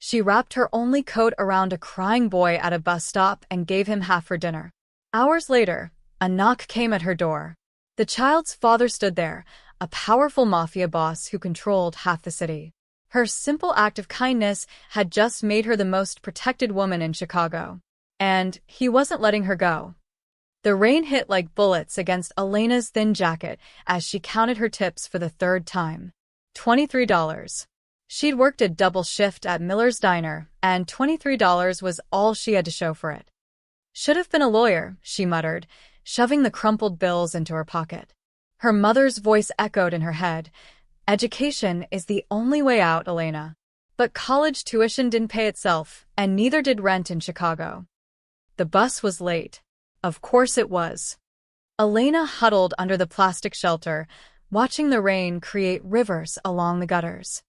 She wrapped her only coat around a crying boy at a bus stop and gave him half her dinner. Hours later, a knock came at her door. The child's father stood there, a powerful mafia boss who controlled half the city. Her simple act of kindness had just made her the most protected woman in Chicago. And he wasn't letting her go. The rain hit like bullets against Elena's thin jacket as she counted her tips for the third time. $23. She'd worked a double shift at Miller's Diner, and $23 was all she had to show for it. Should have been a lawyer, she muttered, shoving the crumpled bills into her pocket. Her mother's voice echoed in her head. Education is the only way out, Elena. But college tuition didn't pay itself, and neither did rent in Chicago. The bus was late. Of course it was. Elena huddled under the plastic shelter, watching the rain create rivers along the gutters.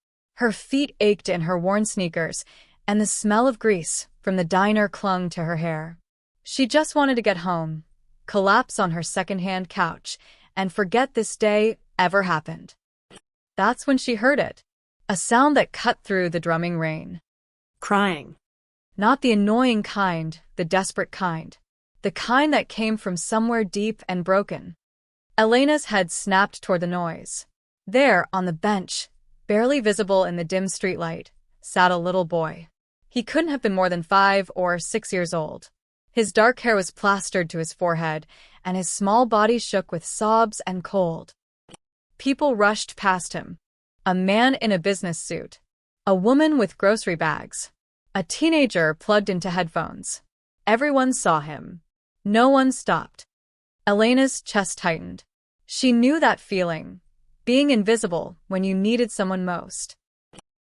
Her feet ached in her worn sneakers, and the smell of grease from the diner clung to her hair. She just wanted to get home, collapse on her secondhand couch, and forget this day ever happened. That's when she heard it. A sound that cut through the drumming rain. Crying. Not the annoying kind, the desperate kind. The kind that came from somewhere deep and broken. Elena's head snapped toward the noise. There, on the bench, barely visible in the dim streetlight, sat a little boy. He couldn't have been more than 5 or 6 years old. His dark hair was plastered to his forehead, and his small body shook with sobs and cold. People rushed past him. A man in a business suit. A woman with grocery bags. A teenager plugged into headphones. Everyone saw him. No one stopped. Elena's chest tightened. She knew that feeling, being invisible when you needed someone most.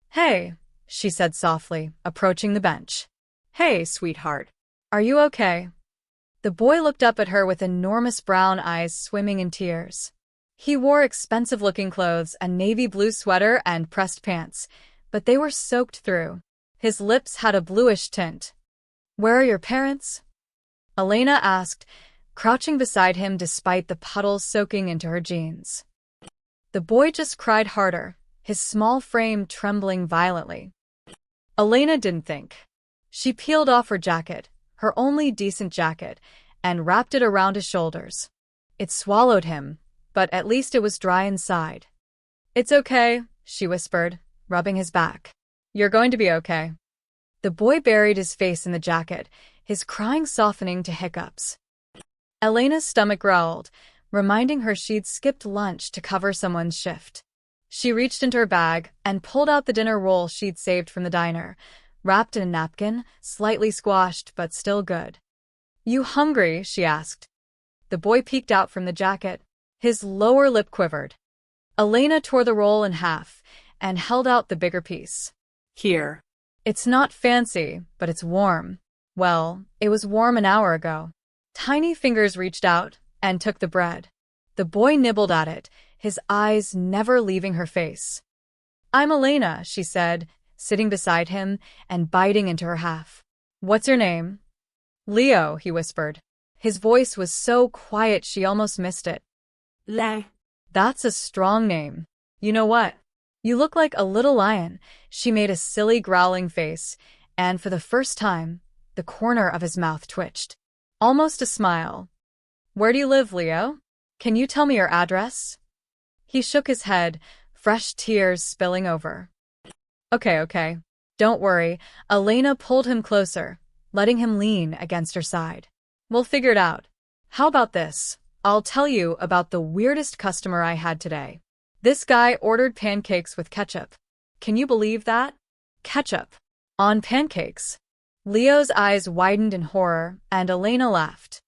"Hey," she said softly, approaching the bench. "Hey, sweetheart. Are you okay?" The boy looked up at her with enormous brown eyes swimming in tears. He wore expensive-looking clothes, a navy blue sweater and pressed pants, but they were soaked through. His lips had a bluish tint. "Where are your parents?" Elena asked, crouching beside him despite the puddles soaking into her jeans. The boy just cried harder, his small frame trembling violently. Elena didn't think. She peeled off her jacket, her only decent jacket, and wrapped it around his shoulders. It swallowed him, but at least it was dry inside. "It's okay," she whispered, rubbing his back. "You're going to be okay." The boy buried his face in the jacket, his crying softening to hiccups. Elena's stomach growled, reminding her she'd skipped lunch to cover someone's shift. She reached into her bag and pulled out the dinner roll she'd saved from the diner, wrapped in a napkin, slightly squashed but still good. "You hungry?" she asked. The boy peeked out from the jacket. His lower lip quivered. Elena tore the roll in half and held out the bigger piece. "Here." "It's not fancy, but it's warm." Well, it was warm an hour ago. Tiny fingers reached out and took the bread. The boy nibbled at it, his eyes never leaving her face. "I'm Elena," she said, sitting beside him and biting into her half. "What's your name?" "Leo," he whispered. His voice was so quiet she almost missed it. "Le." "That's a strong name. You know what? You look like a little lion." She made a silly growling face, and for the first time, the corner of his mouth twitched. Almost a smile. "Where do you live, Leo? Can you tell me your address?" He shook his head, fresh tears spilling over. Okay. Don't worry." Elena pulled him closer, letting him lean against her side. "We'll figure it out. How about this? I'll tell you about the weirdest customer I had today. This guy ordered pancakes with ketchup. Can you believe that? Ketchup on pancakes." Leo's eyes widened in horror, and Elena laughed.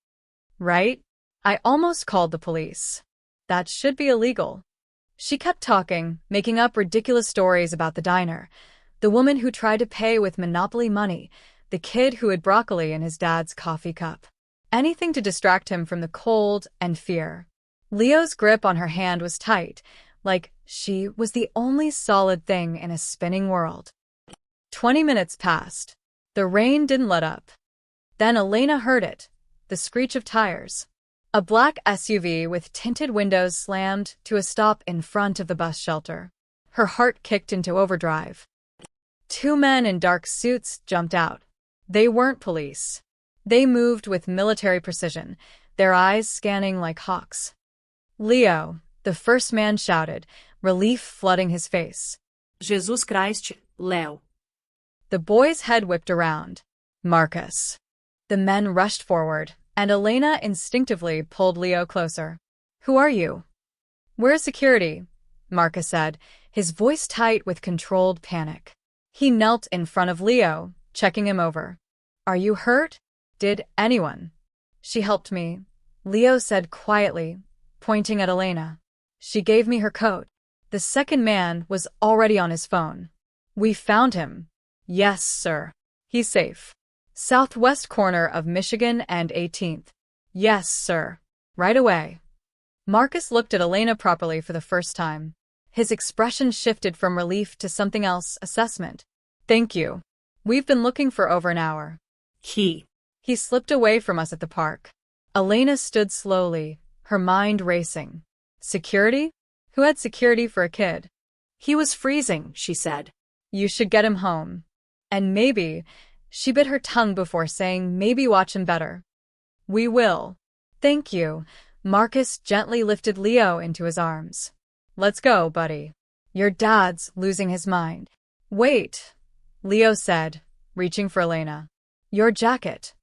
"Right? I almost called the police. That should be illegal." She kept talking, making up ridiculous stories about the diner, the woman who tried to pay with Monopoly money, the kid who had broccoli in his dad's coffee cup. Anything to distract him from the cold and fear. Leo's grip on her hand was tight, like she was the only solid thing in a spinning world. 20 minutes passed. The rain didn't let up. Then Elena heard it, the screech of tires. A black SUV with tinted windows slammed to a stop in front of the bus shelter. Her heart kicked into overdrive. Two men in dark suits jumped out. They weren't police. They moved with military precision, their eyes scanning like hawks. "Leo," the first man shouted, relief flooding his face. Jesus Christ, Leo. The boy's head whipped around. "Marcus." The men rushed forward, and Elena instinctively pulled Leo closer. "Who are you?" "Where's security?" Marcus said, his voice tight with controlled panic. He knelt in front of Leo, checking him over. "Are you hurt? Did anyone?" "She helped me," Leo said quietly, pointing at Elena. "She gave me her coat." The second man was already on his phone. "We found him." "Yes, sir. He's safe. Southwest corner of Michigan and 18th. "Yes, sir. Right away." Marcus looked at Elena properly for the first time. His expression shifted from relief to something else, assessment. "Thank you. We've been looking for over an hour." He slipped away from us at the park." Elena stood slowly, her mind racing. Security? Who had security for a kid? He was freezing, she said. "You should get him home. And maybe," she bit her tongue before saying, "maybe watch him better." "We will." "Thank you." Marcus gently lifted Leo into his arms. "Let's go, buddy. Your dad's losing his mind." "Wait," Leo said, reaching for Elena. "Your jacket."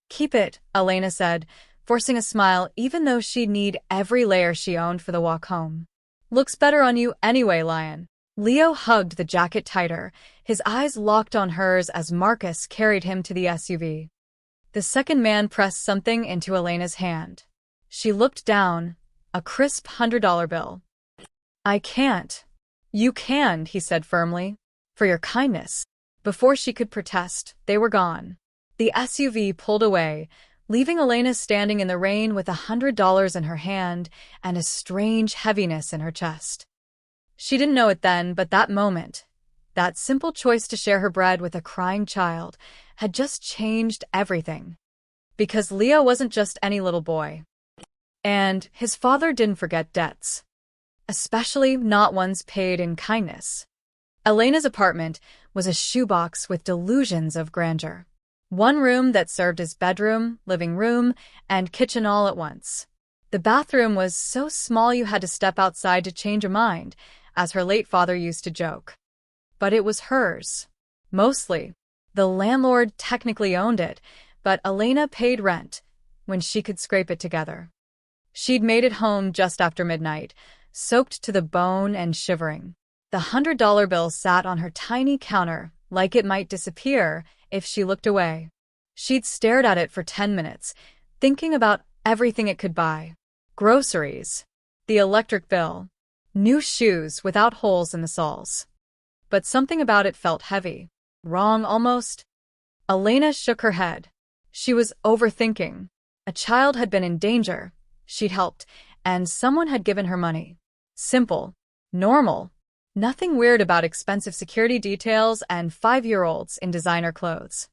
"Keep it," Elena said, forcing a smile even though she'd need every layer she owned for the walk home. "Looks better on you anyway, Lion." Leo hugged the jacket tighter, his eyes locked on hers as Marcus carried him to the SUV. The second man pressed something into Elena's hand. She looked down, a crisp $100 bill. "I can't." "You can," he said firmly. "For your kindness." Before she could protest, they were gone. The SUV pulled away, leaving Elena standing in the rain with $100 in her hand and a strange heaviness in her chest. She didn't know it then, but that moment, that simple choice to share her bread with a crying child, had just changed everything. Because Leo wasn't just any little boy. And his father didn't forget debts. Especially not ones paid in kindness. Elena's apartment was a shoebox with delusions of grandeur. One room that served as bedroom, living room, and kitchen all at once. The bathroom was so small you had to step outside to change your mind, as her late father used to joke. But it was hers. Mostly. The landlord technically owned it, but Elena paid rent when she could scrape it together. She'd made it home just after midnight, soaked to the bone and shivering. The $100 bill sat on her tiny counter like it might disappear if she looked away. She'd stared at it for 10 minutes, thinking about everything it could buy. Groceries, the electric bill, new shoes without holes in the soles. But something about it felt heavy, wrong almost. Elena shook her head. She was overthinking. A child had been in danger. She'd helped, and someone had given her money. Simple. Normal. Nothing weird about expensive security details and 5-year-olds in designer clothes.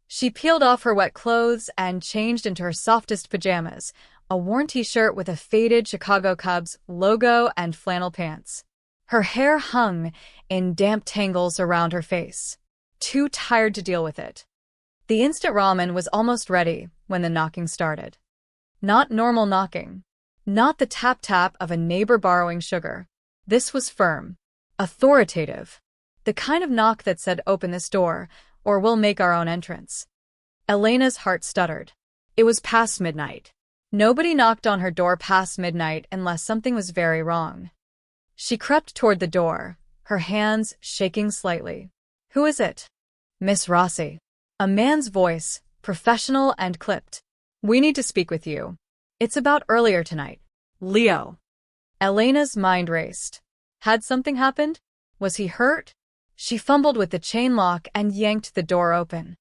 She peeled off her wet clothes and changed into her softest pajamas, a worn t-shirt with a faded Chicago Cubs logo and flannel pants. Her hair hung in damp tangles around her face. Too tired to deal with it. The instant ramen was almost ready when the knocking started. Not normal knocking. Not the tap-tap of a neighbor borrowing sugar. This was firm. Authoritative. The kind of knock that said, "Open this door, or we'll make our own entrance." Elena's heart stuttered. It was past midnight. Nobody knocked on her door past midnight unless something was very wrong. She crept toward the door, her hands shaking slightly. "Who is it?" "Miss Rossi." A man's voice, professional and clipped. "We need to speak with you. It's about earlier tonight." Leo. Elena's mind raced. Had something happened? Was he hurt? She fumbled with the chain lock and yanked the door open.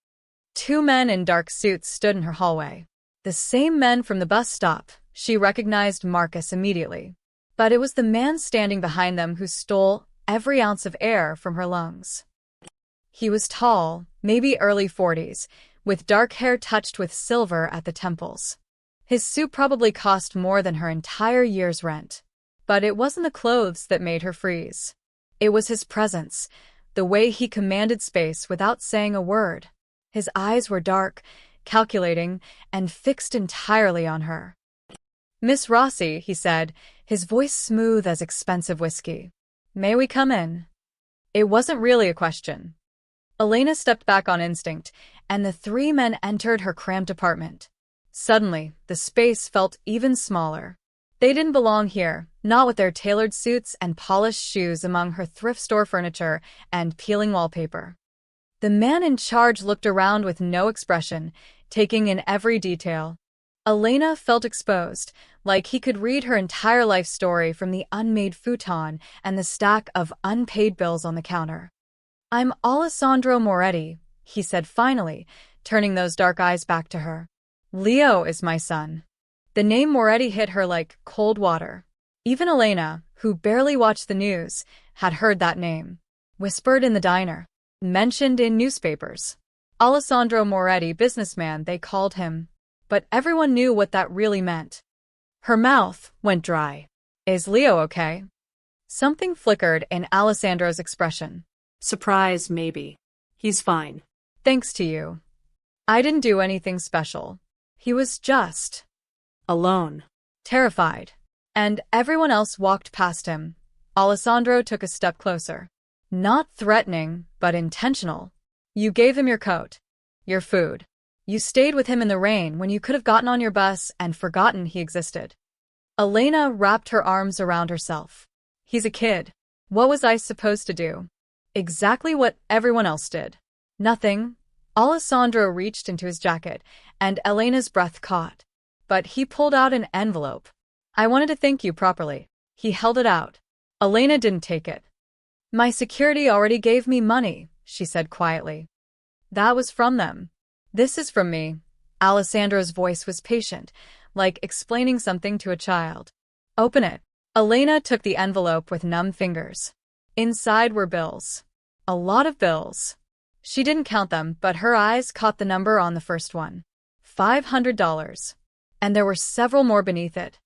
Two men in dark suits stood in her hallway. The same men from the bus stop. She recognized Marcus immediately. But it was the man standing behind them who stole every ounce of air from her lungs. He was tall, maybe early 40s, with dark hair touched with silver at the temples. His suit probably cost more than her entire year's rent. But it wasn't the clothes that made her freeze. It was his presence, the way he commanded space without saying a word. His eyes were dark, calculating, and fixed entirely on her. "Miss Rossi," he said, his voice smooth as expensive whiskey. "May we come in?" It wasn't really a question. Elena stepped back on instinct, and the three men entered her cramped apartment. Suddenly, the space felt even smaller. They didn't belong here, not with their tailored suits and polished shoes among her thrift store furniture and peeling wallpaper. The man in charge looked around with no expression, taking in every detail. Elena felt exposed, like he could read her entire life story from the unmade futon and the stack of unpaid bills on the counter. "I'm Alessandro Moretti," he said finally, turning those dark eyes back to her. "Leo is my son." The name Moretti hit her like cold water. Even Elena, who barely watched the news, had heard that name. Whispered in the diner. Mentioned in newspapers. Alessandro Moretti, businessman, they called him. But everyone knew what that really meant. Her mouth went dry. "Is Leo okay?" Something flickered in Alessandro's expression. Surprise, maybe. He's fine. "Thanks to you. I didn't do anything special. He was just Alone." terrified. And everyone else walked past him. Alessandro took a step closer. Not threatening, but intentional. "You gave him your coat. Your food. You stayed with him in the rain when you could have gotten on your bus and forgotten he existed." Elena wrapped her arms around herself. "He's a kid. What was I supposed to do?" "Exactly what everyone else did." "Nothing." Alessandro reached into his jacket, and Elena's breath caught. But he pulled out an envelope. "I wanted to thank you properly." He held it out. Elena didn't take it. "My security already gave me money," she said quietly. "That was from them. This is from me." Alessandro's voice was patient, like explaining something to a child. "Open it." Elena took the envelope with numb fingers. Inside were bills. A lot of bills. She didn't count them, but her eyes caught the number on the first one. $500. And there were several more beneath it.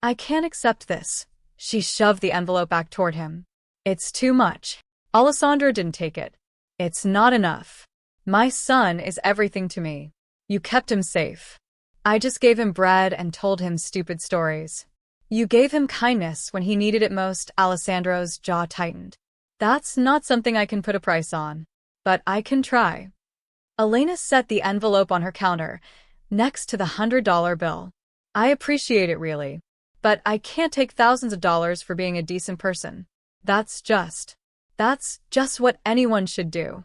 "I can't accept this." She shoved the envelope back toward him. "It's too much." Alessandro didn't take it. "It's not enough. My son is everything to me. You kept him safe. I just gave him bread and told him stupid stories. You gave him kindness when he needed it most." Alessandro's jaw tightened. "That's not something I can put a price on. But I can try." Elena set the envelope on her counter, next to the $100 bill. "I appreciate it really. But I can't take thousands of dollars for being a decent person. That's just what anyone should do."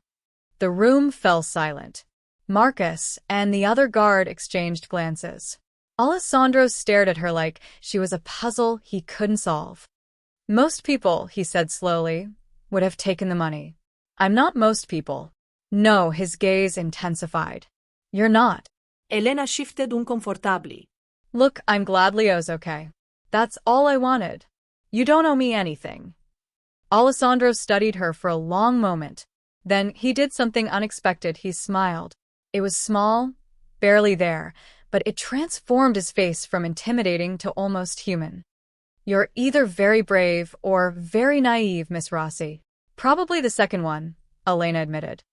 The room fell silent. Marcus and the other guard exchanged glances. Alessandro stared at her like she was a puzzle he couldn't solve. "Most people," he said slowly, "would have taken the money." "I'm not most people." "No," his gaze intensified. "You're not." Elena shifted uncomfortably. "Look, I'm glad Leo's okay. That's all I wanted. You don't owe me anything." Alessandro studied her for a long moment. Then he did something unexpected. He smiled. It was small, barely there, but it transformed his face from intimidating to almost human. "You're either very brave or very naive, Miss Rossi." "Probably the second one," Elena admitted.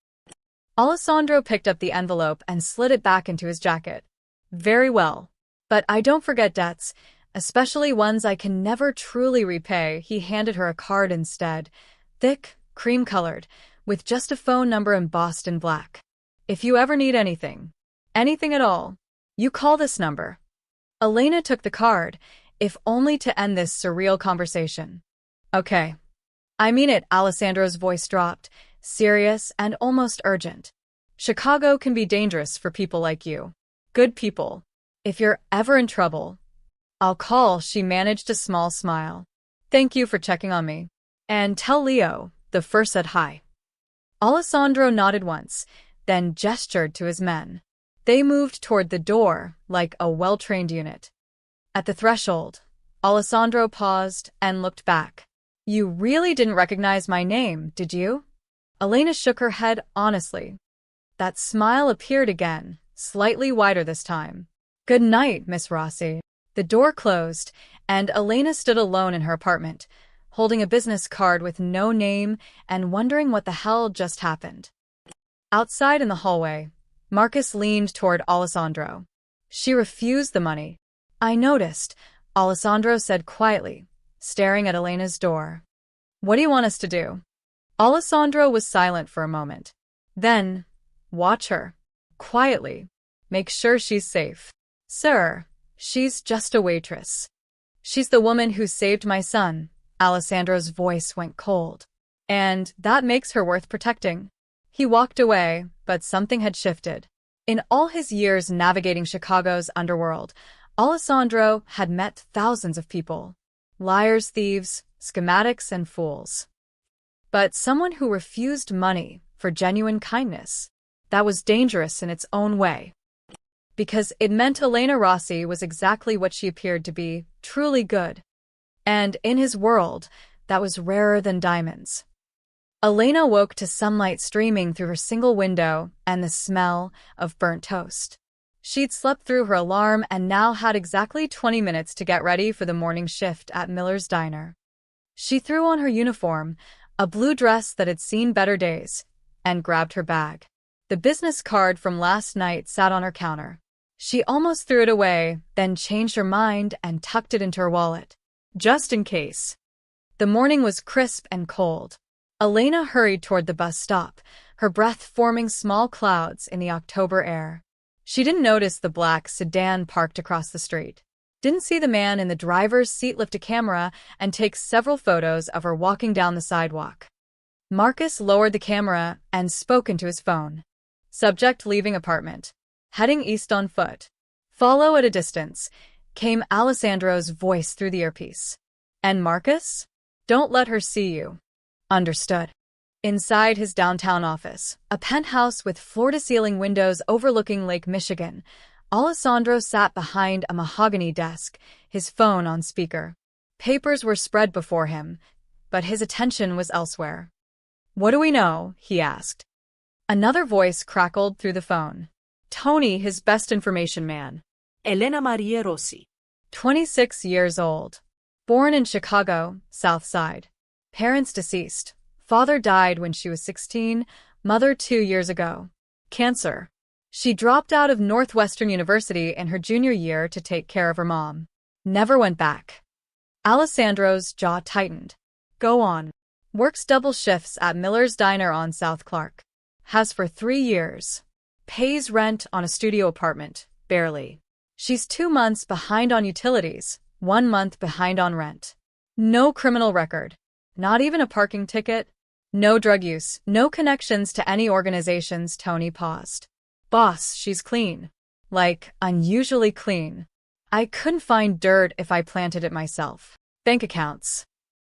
Alessandro picked up the envelope and slid it back into his jacket. "Very well. But I don't forget debts, especially ones I can never truly repay." He handed her a card instead, thick, cream-colored, with just a phone number embossed in black. "If you ever need anything at all, you call this number." Elena took the card, if only to end this surreal conversation. "Okay. I mean it." Alessandro's voice dropped, serious and almost urgent. "Chicago can be dangerous for people like you. Good people. If you're ever in trouble, I'll call." She managed a small smile. "Thank you for checking on me. And tell Leo," the first said hi. Alessandro nodded once, then gestured to his men. They moved toward the door like a well-trained unit. At the threshold, Alessandro paused and looked back. "You really didn't recognize my name, did you?" Elena shook her head honestly. That smile appeared again, slightly wider this time. "Good night, Miss Rossi." The door closed, and Elena stood alone in her apartment, holding a business card with no name and wondering what the hell just happened. Outside in the hallway, Marcus leaned toward Alessandro. She refused the money. I noticed, Alessandro said quietly, staring at Elena's door. What do you want us to do? Alessandro was silent for a moment. Then, watch her. Quietly. Make sure she's safe. Sir, she's just a waitress. She's the woman who saved my son. Alessandro's voice went cold. And that makes her worth protecting. He walked away, but something had shifted. In all his years navigating Chicago's underworld, Alessandro had met thousands of people. Liars, thieves, schematics, and fools. But someone who refused money for genuine kindness, that was dangerous in its own way. Because it meant Elena Rossi was exactly what she appeared to be, truly good. And in his world, that was rarer than diamonds. Elena woke to sunlight streaming through her single window and the smell of burnt toast. She'd slept through her alarm and now had exactly 20 minutes to get ready for the morning shift at Miller's Diner. She threw on her uniform, a blue dress that had seen better days, and grabbed her bag. The business card from last night sat on her counter. She almost threw it away, then changed her mind and tucked it into her wallet. Just in case. The morning was crisp and cold. Elena hurried toward the bus stop, her breath forming small clouds in the October air. She didn't notice the black sedan parked across the street. Didn't see the man in the driver's seat lift a camera and take several photos of her walking down the sidewalk. Marcus lowered the camera and spoke into his phone. Subject leaving apartment. Heading east on foot. Follow at a distance, came Alessandro's voice through the earpiece. And Marcus? Don't let her see you. Understood. Inside his downtown office, a penthouse with floor-to-ceiling windows overlooking Lake Michigan, Alessandro sat behind a mahogany desk, his phone on speaker. Papers were spread before him, but his attention was elsewhere. What do we know? He asked. Another voice crackled through the phone. Tony, his best information man. Elena Maria Rossi. 26 years old. Born in Chicago, South Side. Parents deceased. Father died when she was 16, mother 2 years ago. Cancer. She dropped out of Northwestern University in her junior year to take care of her mom. Never went back. Alessandro's jaw tightened. Go on. Works double shifts at Miller's Diner on South Clark. Has for 3 years. Pays rent on a studio apartment, barely. She's 2 months behind on utilities, 1 month behind on rent. No criminal record. Not even a parking ticket. No drug use, no connections to any organizations. Tony paused. Boss, she's clean. Like, unusually clean. I couldn't find dirt if I planted it myself. Bank accounts.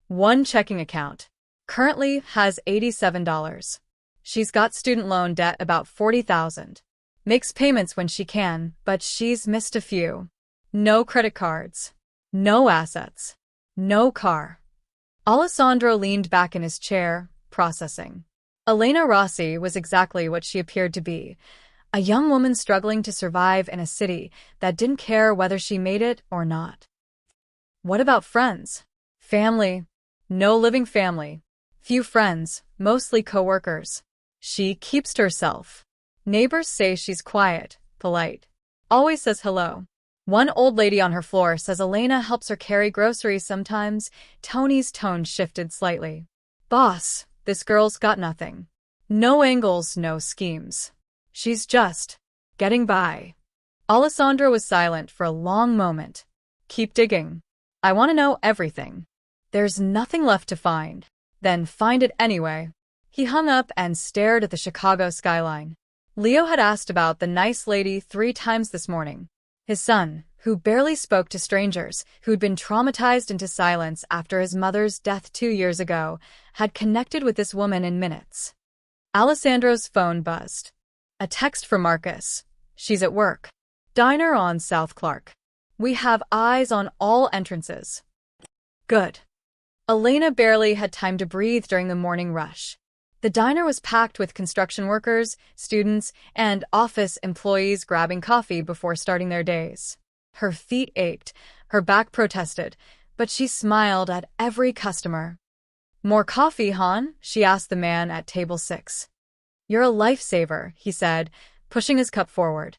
1 checking account. Currently has $87. She's got student loan debt about $40,000. Makes payments when she can, but she's missed a few. No credit cards. No assets. No car. Alessandro leaned back in his chair, processing. Elena Rossi was exactly what she appeared to be. A young woman struggling to survive in a city that didn't care whether she made it or not. What about friends? Family? No living family. Few friends, mostly co-workers. She keeps to herself. Neighbors say she's quiet, polite. Always says hello. One old lady on her floor says Elena helps her carry groceries sometimes. Tony's tone shifted slightly. Boss, this girl's got nothing. No angles, no schemes. She's just getting by. Alessandro was silent for a long moment. Keep digging. I want to know everything. There's nothing left to find. Then find it anyway. He hung up and stared at the Chicago skyline. Leo had asked about the nice lady 3 times this morning. His son, who barely spoke to strangers, who'd been traumatized into silence after his mother's death 2 years ago, had connected with this woman in minutes. Alessandro's phone buzzed. A text from Marcus. She's at work. Diner on South Clark. We have eyes on all entrances. Good. Elena barely had time to breathe during the morning rush. The diner was packed with construction workers, students, and office employees grabbing coffee before starting their days. Her feet ached, her back protested, but she smiled at every customer. "More coffee, hon?" she asked the man at table 6. "You're a lifesaver," he said, pushing his cup forward.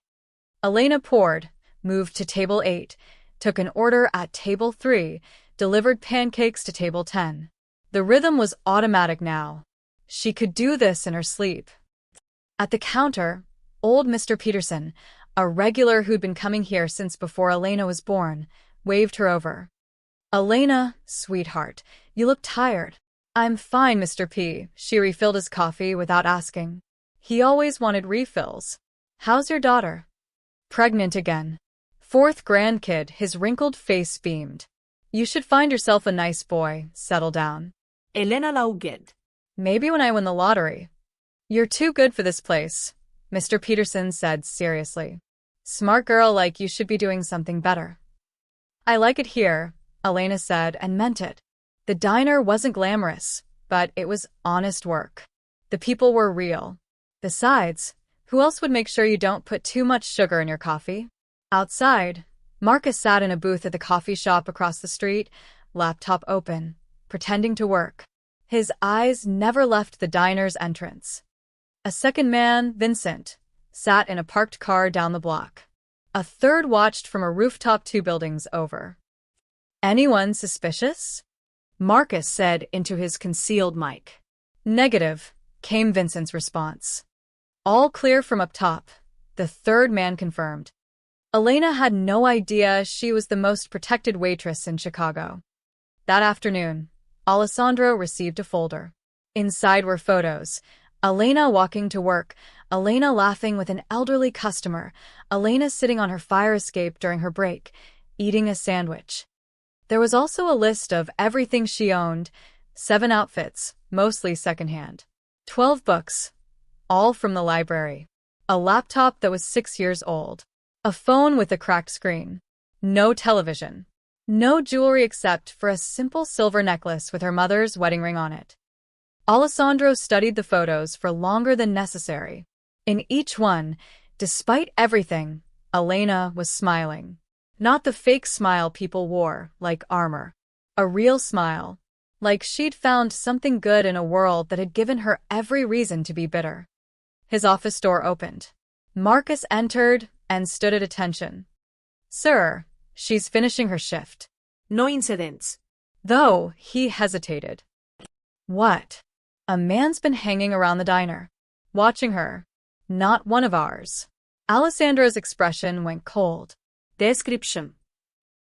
Elena poured, moved to table 8, took an order at table 3, delivered pancakes to table 10. The rhythm was automatic now. She could do this in her sleep. At the counter, old Mr. Peterson, a regular who'd been coming here since before Elena was born, waved her over. "Elena, sweetheart, you look tired." "I'm fine, Mr. P." She refilled his coffee without asking. He always wanted refills. "How's your daughter?" "Pregnant again. 4th grandkid." His wrinkled face beamed. "You should find yourself a nice boy. Settle down." Elena Lauged. "Maybe when I win the lottery." "You're too good for this place," Mr. Peterson said seriously. "Smart girl like you should be doing something better." "I like it here," Elena said, and meant it. The diner wasn't glamorous, but it was honest work. The people were real. Besides, who else would make sure you don't put too much sugar in your coffee? Outside, Marcus sat in a booth at the coffee shop across the street, laptop open, pretending to work. His eyes never left the diner's entrance. A second man, Vincent, sat in a parked car down the block. A third watched from a rooftop 2 buildings over. "Anyone suspicious?" Marcus said into his concealed mic. "Negative," came Vincent's response. "All clear from up top," the third man confirmed. Elena had no idea she was the most protected waitress in Chicago. That afternoon, Alessandro received a folder. Inside were photos. Elena walking to work, Elena laughing with an elderly customer, Elena sitting on her fire escape during her break, eating a sandwich. There was also a list of everything she owned, 7 outfits, mostly secondhand, 12 books, all from the library, a laptop that was 6 years old, a phone with a cracked screen, no television, no jewelry except for a simple silver necklace with her mother's wedding ring on it. Alessandro studied the photos for longer than necessary. In each one, despite everything, Elena was smiling. Not the fake smile people wore, like armor. A real smile, like she'd found something good in a world that had given her every reason to be bitter. His office door opened. Marcus entered and stood at attention. "Sir, she's finishing her shift." No incidents. Though he hesitated. "What?" "A man's been hanging around the diner, watching her. Not one of ours." Alessandro's expression went cold. Description.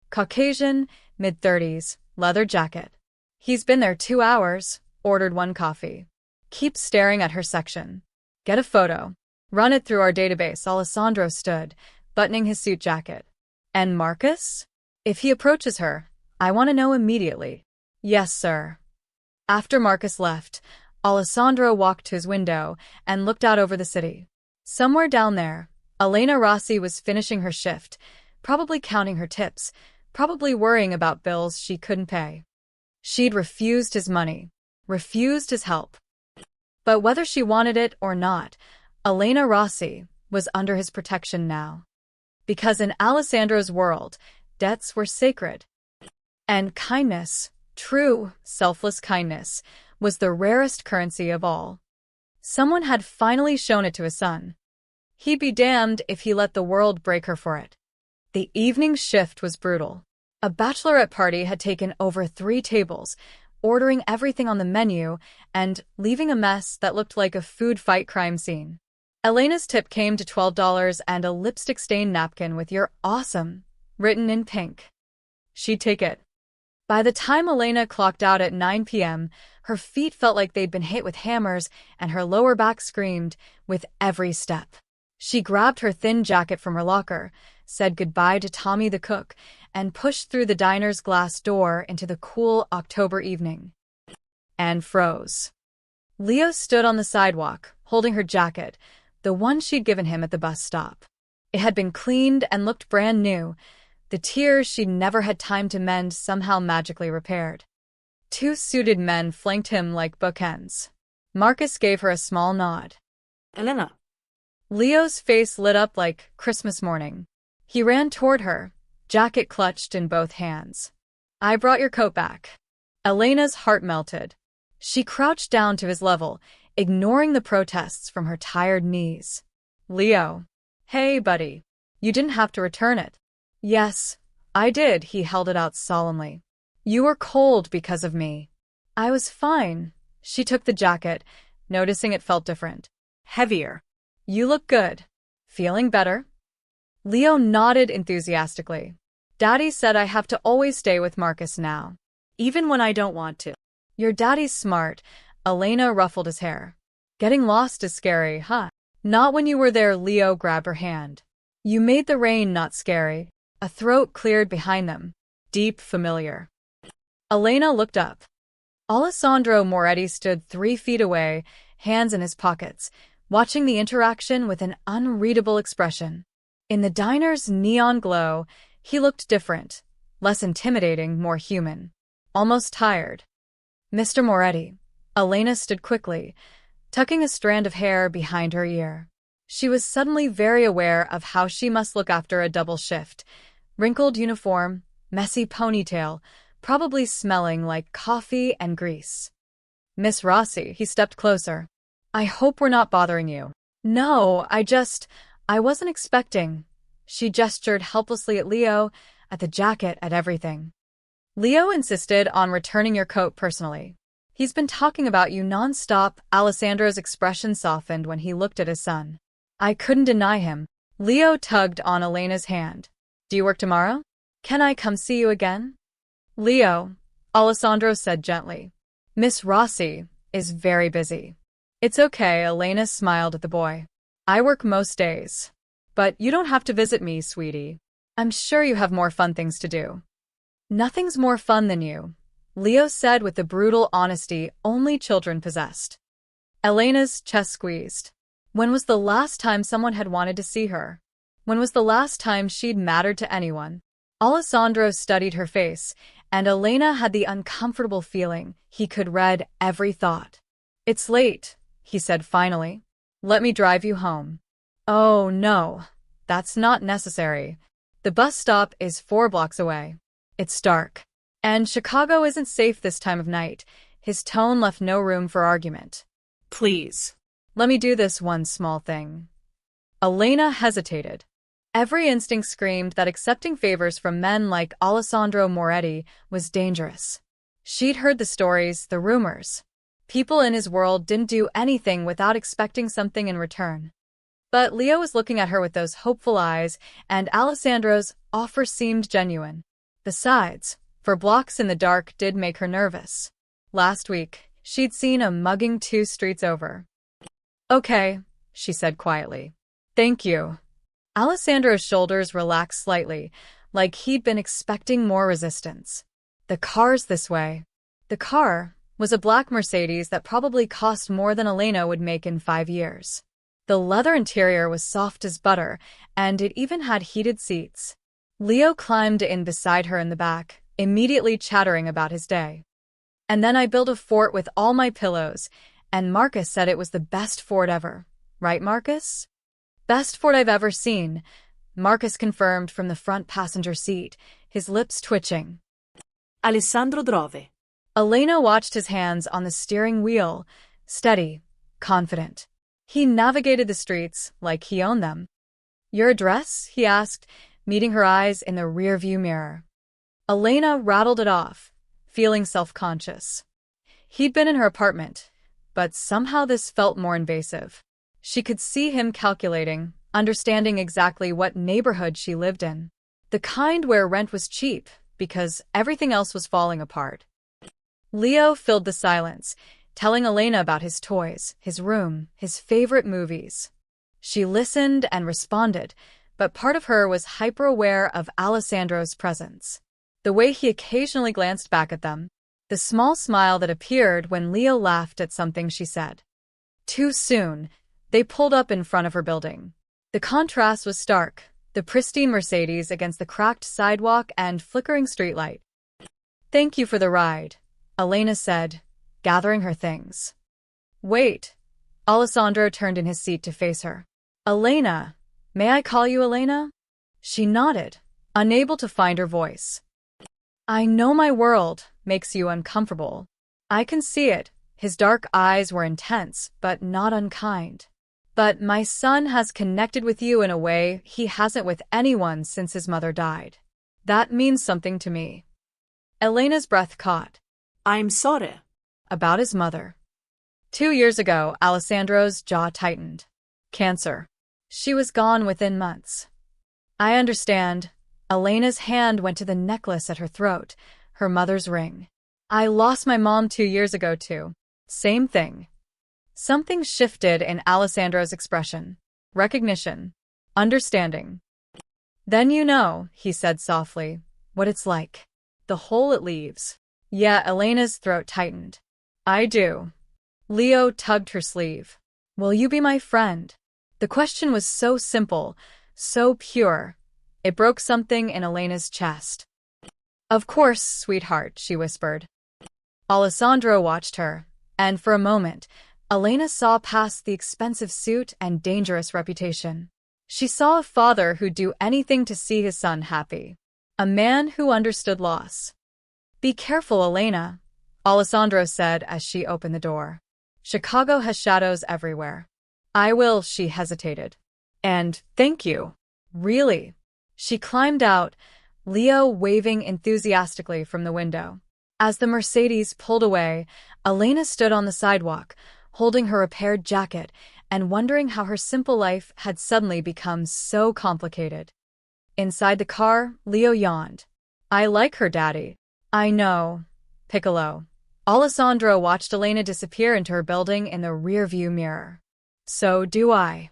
Caucasian, mid-30s, leather jacket. "He's been there 2 hours, ordered 1 coffee. Keep staring at her section. Get a photo. Run it through our database." Alessandro stood, buttoning his suit jacket. "And Marcus? If he approaches her, I want to know immediately." "Yes, sir." After Marcus left, Alessandro walked to his window and looked out over the city. Somewhere down there, Elena Rossi was finishing her shift, probably counting her tips, probably worrying about bills she couldn't pay. She'd refused his money, refused his help. But whether she wanted it or not, Elena Rossi was under his protection now. Because in Alessandro's world, debts were sacred. And kindness, true, selfless kindness, was the rarest currency of all. Someone had finally shown it to his son. He'd be damned if he let the world break her for it. The evening shift was brutal. A bachelorette party had taken over 3 tables, ordering everything on the menu and leaving a mess that looked like a food fight crime scene. Elena's tip came to $12 and a lipstick-stained napkin with "You're awesome" written in pink. She'd take it. By the time Elena clocked out at 9 p.m., her feet felt like they'd been hit with hammers and her lower back screamed with every step. She grabbed her thin jacket from her locker, said goodbye to Tommy the cook, and pushed through the diner's glass door into the cool October evening. And froze. Leo stood on the sidewalk, holding her jacket, the one she'd given him at the bus stop. It had been cleaned and looked brand new, the tears she'd never had time to mend somehow magically repaired. 2 suited men flanked him like bookends. Marcus gave her a small nod. Elena. Leo's face lit up like Christmas morning. He ran toward her, jacket clutched in both hands. I brought your coat back. Elena's heart melted. She crouched down to his level, ignoring the protests from her tired knees. Leo. Hey, buddy. You didn't have to return it. Yes, I did, he held it out solemnly. You were cold because of me. I was fine. She took the jacket, noticing it felt different. Heavier. You look good. Feeling better? Leo nodded enthusiastically. Daddy said I have to always stay with Marcus now. Even when I don't want to. Your daddy's smart. Elena ruffled his hair. Getting lost is scary, huh? Not when you were there, Leo grabbed her hand. You made the rain not scary. A throat cleared behind them. Deep, familiar. Elena looked up. Alessandro Moretti stood 3 feet away, hands in his pockets, watching the interaction with an unreadable expression. In the diner's neon glow, he looked different, less intimidating, more human. Almost tired. Mr. Moretti. Elena stood quickly, tucking a strand of hair behind her ear. She was suddenly very aware of how she must look after a double shift. Wrinkled uniform, messy ponytail, probably smelling like coffee and grease. Miss Rossi, he stepped closer. I hope we're not bothering you. No, I wasn't expecting. She gestured helplessly at Leo, at the jacket, at everything. Leo insisted on returning your coat personally. He's been talking about you nonstop. Alessandro's expression softened when he looked at his son. I couldn't deny him. Leo tugged on Elena's hand. Do you work tomorrow? Can I come see you again? Leo, Alessandro said gently. Miss Rossi is very busy. It's okay, Elena smiled at the boy. I work most days. But you don't have to visit me, sweetie. I'm sure you have more fun things to do. Nothing's more fun than you, Leo said with the brutal honesty only children possessed. Elena's chest squeezed. When was the last time someone had wanted to see her? When was the last time she'd mattered to anyone? Alessandro studied her face, and Elena had the uncomfortable feeling he could read every thought. It's late, he said finally. Let me drive you home. Oh, no, that's not necessary. The bus stop is 4 blocks away. It's dark. And Chicago isn't safe this time of night. His tone left no room for argument. Please. Let me do this one small thing. Elena hesitated. Every instinct screamed that accepting favors from men like Alessandro Moretti was dangerous. She'd heard the stories, the rumors. People in his world didn't do anything without expecting something in return. But Leo was looking at her with those hopeful eyes, and Alessandro's offer seemed genuine. Besides, 4 blocks in the dark did make her nervous. Last week, she'd seen a mugging 2 streets over. Okay, she said quietly. Thank you. Alessandro's shoulders relaxed slightly, like he'd been expecting more resistance. The car's this way. The car was a black Mercedes that probably cost more than Elena would make in 5 years. The leather interior was soft as butter, and it even had heated seats. Leo climbed in beside her in the back, immediately chattering about his day. And then I built a fort with all my pillows, and Marcus said it was the best fort ever. Right, Marcus? Best fort I've ever seen, Marcus confirmed from the front passenger seat, his lips twitching. Alessandro Drove. Elena watched his hands on the steering wheel, steady, confident. He navigated the streets like he owned them. Your address? He asked, meeting her eyes in the rearview mirror. Elena rattled it off, feeling self-conscious. He'd been in her apartment, but somehow this felt more invasive. She could see him calculating, understanding exactly what neighborhood she lived in. The kind where rent was cheap, because everything else was falling apart. Leo filled the silence, telling Elena about his toys, his room, his favorite movies. She listened and responded, but part of her was hyper-aware of Alessandro's presence. The way he occasionally glanced back at them, the small smile that appeared when Leo laughed at something she said. Too soon, they pulled up in front of her building. The contrast was stark, the pristine Mercedes against the cracked sidewalk and flickering streetlight. Thank you for the ride, Elena said, gathering her things. Wait. Alessandro turned in his seat to face her. Elena, may I call you Elena? She nodded, unable to find her voice. I know my world makes you uncomfortable. I can see it. His dark eyes were intense, but not unkind. But my son has connected with you in a way he hasn't with anyone since his mother died. That means something to me. Elena's breath caught. I'm sorry. About his mother. 2 years ago, Alessandro's jaw tightened. Cancer. She was gone within months. I understand. Elena's hand went to the necklace at her throat, her mother's ring. I lost my mom 2 years ago too. Same thing. Something shifted in Alessandro's expression. Recognition. Understanding. Then you know, he said softly, what it's like. The hole it leaves. Yeah, Elena's throat tightened. I do. Leo tugged her sleeve. Will you be my friend? The question was so simple, so pure. It broke something in Elena's chest. Of course, sweetheart, she whispered. Alessandro watched her, and for a moment, Elena saw past the expensive suit and dangerous reputation. She saw a father who'd do anything to see his son happy. A man who understood loss. Be careful, Elena, Alessandro said as she opened the door. Chicago has shadows everywhere. I will, she hesitated. And thank you. Really. She climbed out, Leo waving enthusiastically from the window. As the Mercedes pulled away, Elena stood on the sidewalk, holding her repaired jacket and wondering how her simple life had suddenly become so complicated. Inside the car, Leo yawned. I like her, Daddy. I know. Piccolo. Alessandro watched Elena disappear into her building in the rearview mirror. So do I.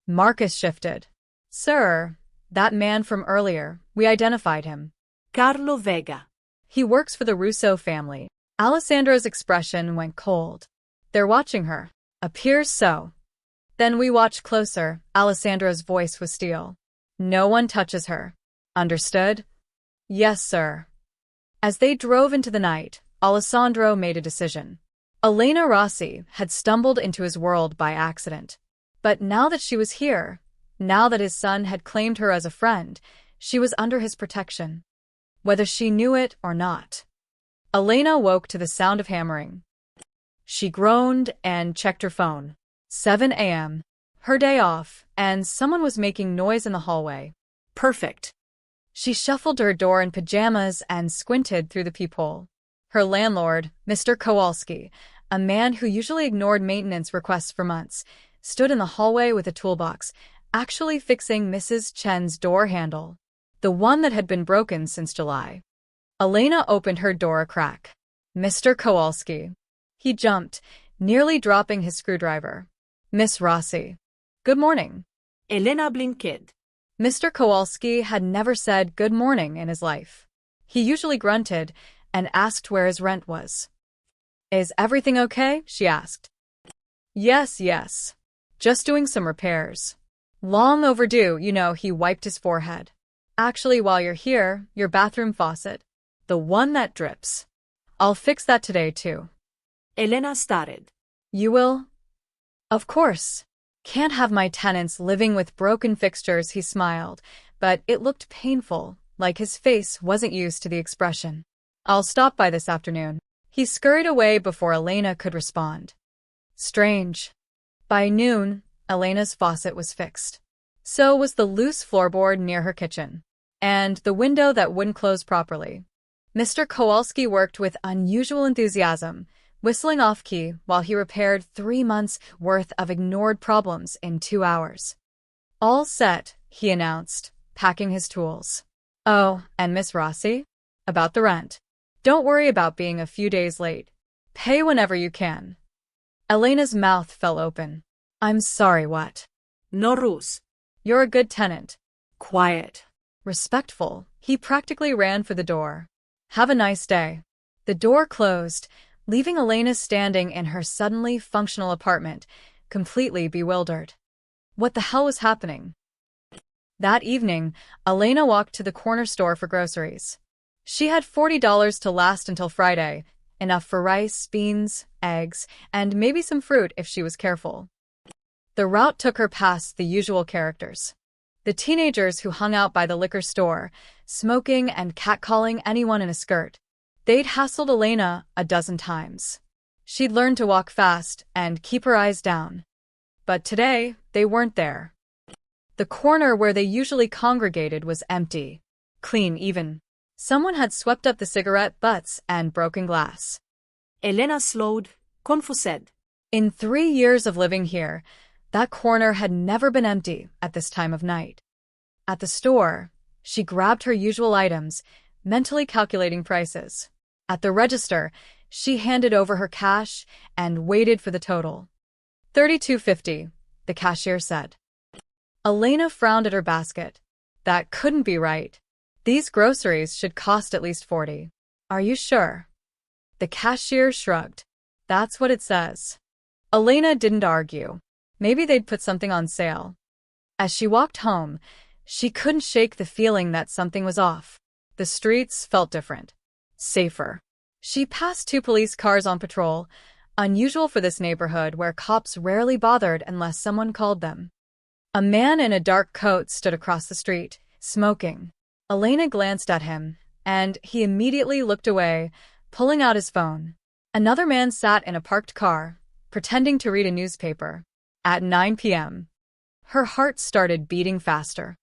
Marcus shifted. Sir, that man from earlier, we identified him. Carlo Vega. He works for the Russo family. Alessandro's expression went cold. They're watching her. Appears so. Then we watch closer. Alessandro's voice was steel. No one touches her. Understood? Yes, sir. As they drove into the night, Alessandro made a decision. Elena Rossi had stumbled into his world by accident. But now that she was here, now that his son had claimed her as a friend, she was under his protection. Whether she knew it or not. Elena woke to the sound of hammering. She groaned and checked her phone. 7 a.m. Her day off, and someone was making noise in the hallway. Perfect. She shuffled to her door in pajamas and squinted through the peephole. Her landlord, Mr. Kowalski, a man who usually ignored maintenance requests for months, stood in the hallway with a toolbox, actually fixing Mrs. Chen's door handle, the one that had been broken since July. Elena opened her door a crack. Mr. Kowalski. He jumped, nearly dropping his screwdriver. Miss Rossi. Good morning. Elena blinked. Mr. Kowalski had never said good morning in his life. He usually grunted and asked where his rent was. Is everything okay? She asked. Yes. Just doing some repairs. Long overdue, you know, he wiped his forehead. Actually, while you're here, your bathroom faucet. The one that drips. I'll fix that today, too. Elena started. You will? Of course. Can't have my tenants living with broken fixtures, he smiled, but it looked painful, like his face wasn't used to the expression. I'll stop by this afternoon. He scurried away before Elena could respond. Strange. By noon, Elena's faucet was fixed. So was the loose floorboard near her kitchen. And the window that wouldn't close properly. Mr. Kowalski worked with unusual enthusiasm, whistling off-key while he repaired 3 months' worth of ignored problems in 2 hours. All set, he announced, packing his tools. Oh, and Miss Rossi? About the rent. Don't worry about being a few days late. Pay whenever you can. Elena's mouth fell open. I'm sorry, what? No rules. You're a good tenant. Quiet. Respectful, he practically ran for the door. Have a nice day. The door closed, leaving Elena standing in her suddenly functional apartment, completely bewildered. What the hell was happening? That evening, Elena walked to the corner store for groceries. She had $40 to last until Friday, enough for rice, beans, eggs, and maybe some fruit if she was careful. The route took her past the usual characters. The teenagers who hung out by the liquor store, smoking and catcalling anyone in a skirt. They'd hassled Elena a dozen times. She'd learned to walk fast and keep her eyes down. But today, they weren't there. The corner where they usually congregated was empty. Clean, even. Someone had swept up the cigarette butts and broken glass. Elena slowed, confused. In 3 years of living here, that corner had never been empty at this time of night. At the store, she grabbed her usual items, mentally calculating prices. At the register, she handed over her cash and waited for the total. $32.50, the cashier said. Elena frowned at her basket. That couldn't be right. These groceries should cost at least $40. Are you sure? The cashier shrugged. That's what it says. Elena didn't argue. Maybe they'd put something on sale. As she walked home, she couldn't shake the feeling that something was off. The streets felt different. Safer. She passed 2 police cars on patrol, unusual for this neighborhood where cops rarely bothered unless someone called them. A man in a dark coat stood across the street, smoking. Elena glanced at him, and he immediately looked away, pulling out his phone. Another man sat in a parked car, pretending to read a newspaper. At 9 p.m., her heart started beating faster.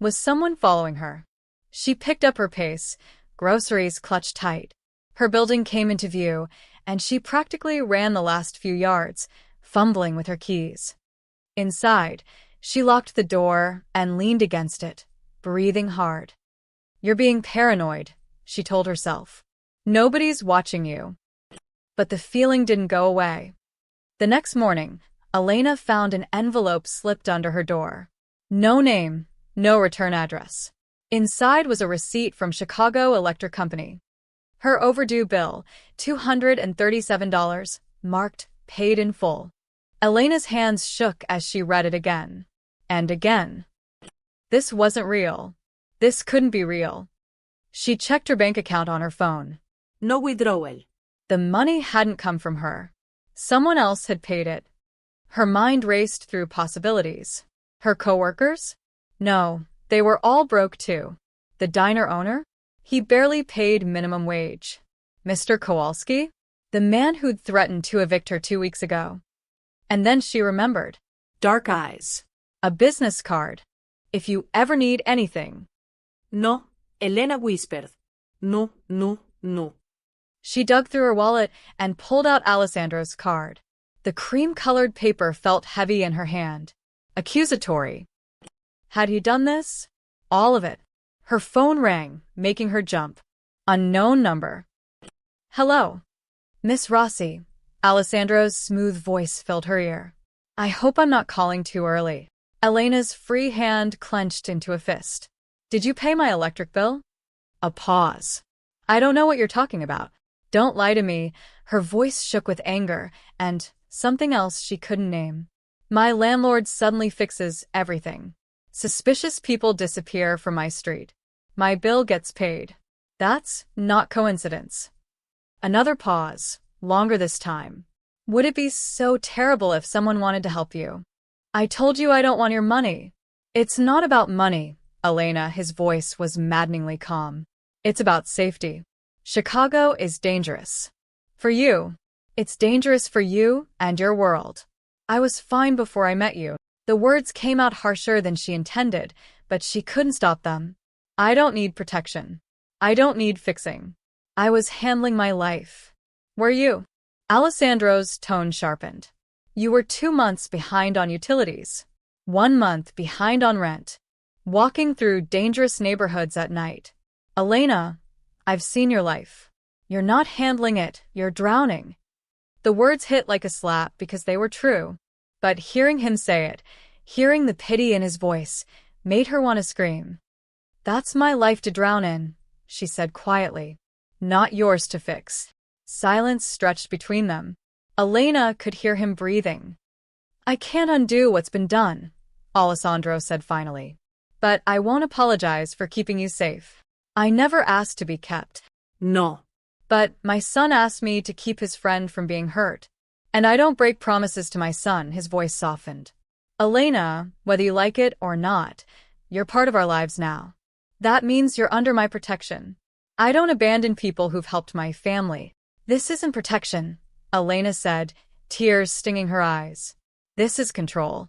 Was someone following her? She picked up her pace, groceries clutched tight. Her building came into view, and she practically ran the last few yards, fumbling with her keys. Inside, she locked the door and leaned against it, breathing hard. You're being paranoid, she told herself. Nobody's watching you. But the feeling didn't go away. The next morning, Elena found an envelope slipped under her door. No name, no return address. Inside was a receipt from Chicago Electric Company. Her overdue bill, $237, marked paid in full. Elena's hands shook as she read it again. And again. This wasn't real. This couldn't be real. She checked her bank account on her phone. No withdrawal. The money hadn't come from her. Someone else had paid it. Her mind raced through possibilities. Her coworkers? No, they were all broke too. The diner owner? He barely paid minimum wage. Mr. Kowalski? The man who'd threatened to evict her 2 weeks ago. And then she remembered. Dark eyes. A business card. If you ever need anything. No, Elena whispered. No, no, no. She dug through her wallet and pulled out Alessandro's card. The cream-colored paper felt heavy in her hand. Accusatory. Had he done this? All of it. Her phone rang, making her jump. Unknown number. Hello. Miss Rossi. Alessandro's smooth voice filled her ear. I hope I'm not calling too early. Elena's free hand clenched into a fist. Did you pay my electric bill? A pause. I don't know what you're talking about. Don't lie to me. Her voice shook with anger and something else she couldn't name. My landlord suddenly fixes everything. Suspicious people disappear from my street. My bill gets paid. That's not coincidence. Another pause, longer this time. Would it be so terrible if someone wanted to help you? I told you I don't want your money. It's not about money, Elena, his voice was maddeningly calm. It's about safety. Chicago is dangerous. For you. It's dangerous for you and your world. I was fine before I met you. The words came out harsher than she intended, but she couldn't stop them. I don't need protection. I don't need fixing. I was handling my life. Were you? Alessandro's tone sharpened. You were 2 months behind on utilities. 1 month behind on rent. Walking through dangerous neighborhoods at night. Elena, I've seen your life. You're not handling it, you're drowning. The words hit like a slap because they were true. But hearing him say it, hearing the pity in his voice, made her want to scream. That's my life to drown in, she said quietly. Not yours to fix. Silence stretched between them. Elena could hear him breathing. I can't undo what's been done, Alessandro said finally. But I won't apologize for keeping you safe. I never asked to be kept. No. But my son asked me to keep his friend from being hurt. And I don't break promises to my son, his voice softened. Elena, whether you like it or not, You're part of our lives now. That means you're under my protection. I don't abandon people who've helped my family. This isn't protection, Elena said, tears stinging her eyes. This is control.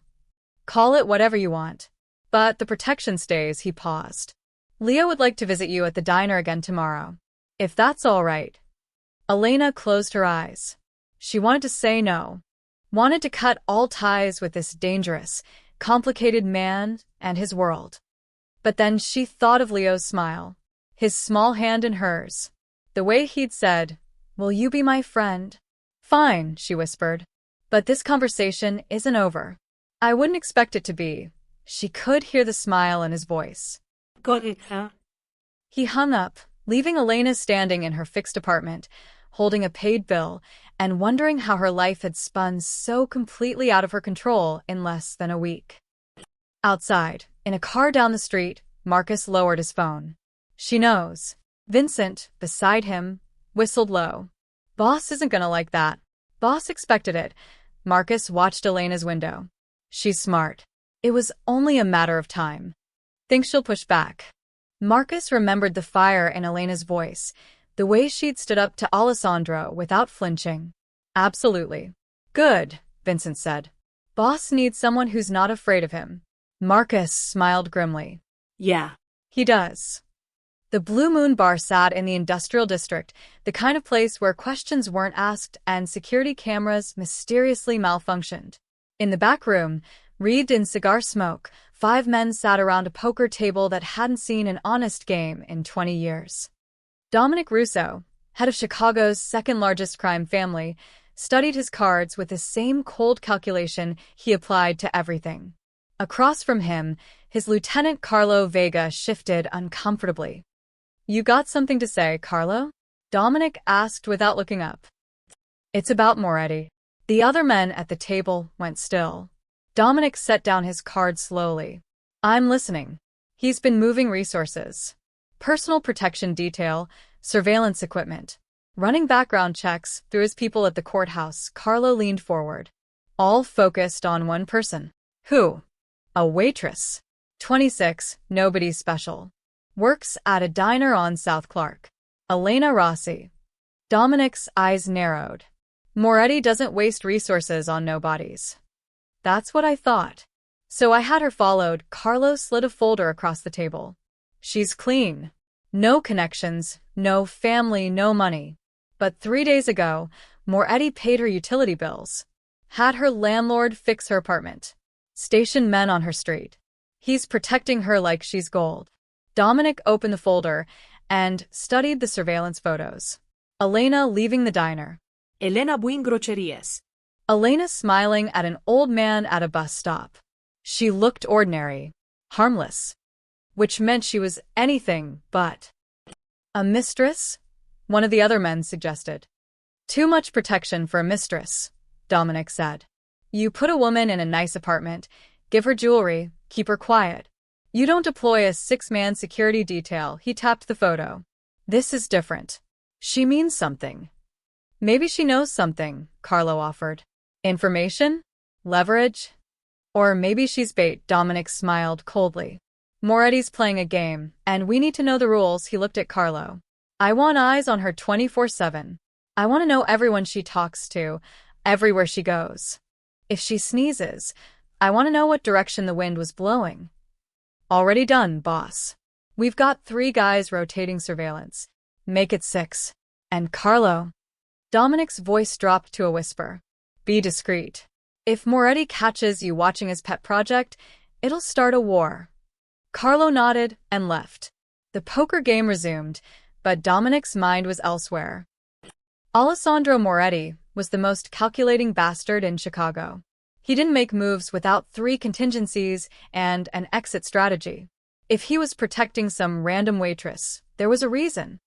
Call it whatever you want. But the protection stays, he paused. Leo would like to visit you at the diner again tomorrow. If that's all right. Elena closed her eyes. She wanted to say no. Wanted to cut all ties with this dangerous, complicated man and his world. But then she thought of Leo's smile, his small hand in hers. The way he'd said, "Will you be my friend?" "Fine," she whispered. "But this conversation isn't over." "I wouldn't expect it to be." She could hear the smile in his voice. Got it, huh? He hung up, leaving Elena standing in her fixed apartment, holding a paid bill, and wondering how her life had spun so completely out of her control in less than a week. Outside, in a car down the street, Marcus lowered his phone. "She knows." Vincent, beside him, whistled low. "Boss isn't gonna like that." Boss expected it. Marcus watched Elena's window. "She's smart. It was only a matter of time. Think she'll push back." Marcus remembered the fire in Elena's voice, the way she'd stood up to Alessandro without flinching. "Absolutely." "Good," Vincent said. "Boss needs someone who's not afraid of him." Marcus smiled grimly. Yeah. "He does." The Blue Moon Bar sat in the industrial district, the kind of place where questions weren't asked and security cameras mysteriously malfunctioned. In the back room, wreathed in cigar smoke, 5 men sat around a poker table that hadn't seen an honest game in 20 years. Dominic Russo, head of Chicago's second-largest crime family, studied his cards with the same cold calculation he applied to everything. Across from him, his lieutenant Carlo Vega shifted uncomfortably. "You got something to say, Carlo?" Dominic asked without looking up. "It's about Moretti." The other men at the table went still. Dominic set down his card slowly. "I'm listening. He's been moving resources. Personal protection detail, surveillance equipment. Running background checks through his people at the courthouse." Carlo leaned forward. "All focused on one person." "Who?" "A waitress. 26, nobody special. Works at a diner on South Clark. Elena Rossi." Dominic's eyes narrowed. "Moretti doesn't waste resources on nobodies." "That's what I thought. So I had her followed." Carlo slid a folder across the table. "She's clean. No connections, no family, no money. But 3 days ago, Moretti paid her utility bills. Had her landlord fix her apartment. Stationed men on her street. He's protecting her like she's gold." Dominic opened the folder and studied the surveillance photos. Elena leaving the diner. Elena buin groceries. Elena smiling at an old man at a bus stop. She looked ordinary, harmless, which meant she was anything but. "A mistress?" one of the other men suggested. "Too much protection for a mistress," Dominic said. "You put a woman in a nice apartment, give her jewelry, keep her quiet. You don't deploy a 6-man security detail." He tapped the photo. "This is different. She means something." "Maybe she knows something," Carlo offered. "Information? Leverage? Or maybe she's bait." Dominic smiled coldly. "Moretti's playing a game, and we need to know the rules." He looked at Carlo. "I want eyes on her 24/7. I want to know everyone she talks to, everywhere she goes. If she sneezes, I want to know what direction the wind was blowing." "Already done, boss. We've got 3 guys rotating surveillance. Make it 6. And Carlo." Dominic's voice dropped to a whisper. "Be discreet. If Moretti catches you watching his pet project, it'll start a war." Carlo nodded and left. The poker game resumed, but Dominic's mind was elsewhere. Alessandro Moretti was the most calculating bastard in Chicago. He didn't make moves without 3 contingencies and an exit strategy. If he was protecting some random waitress, there was a reason.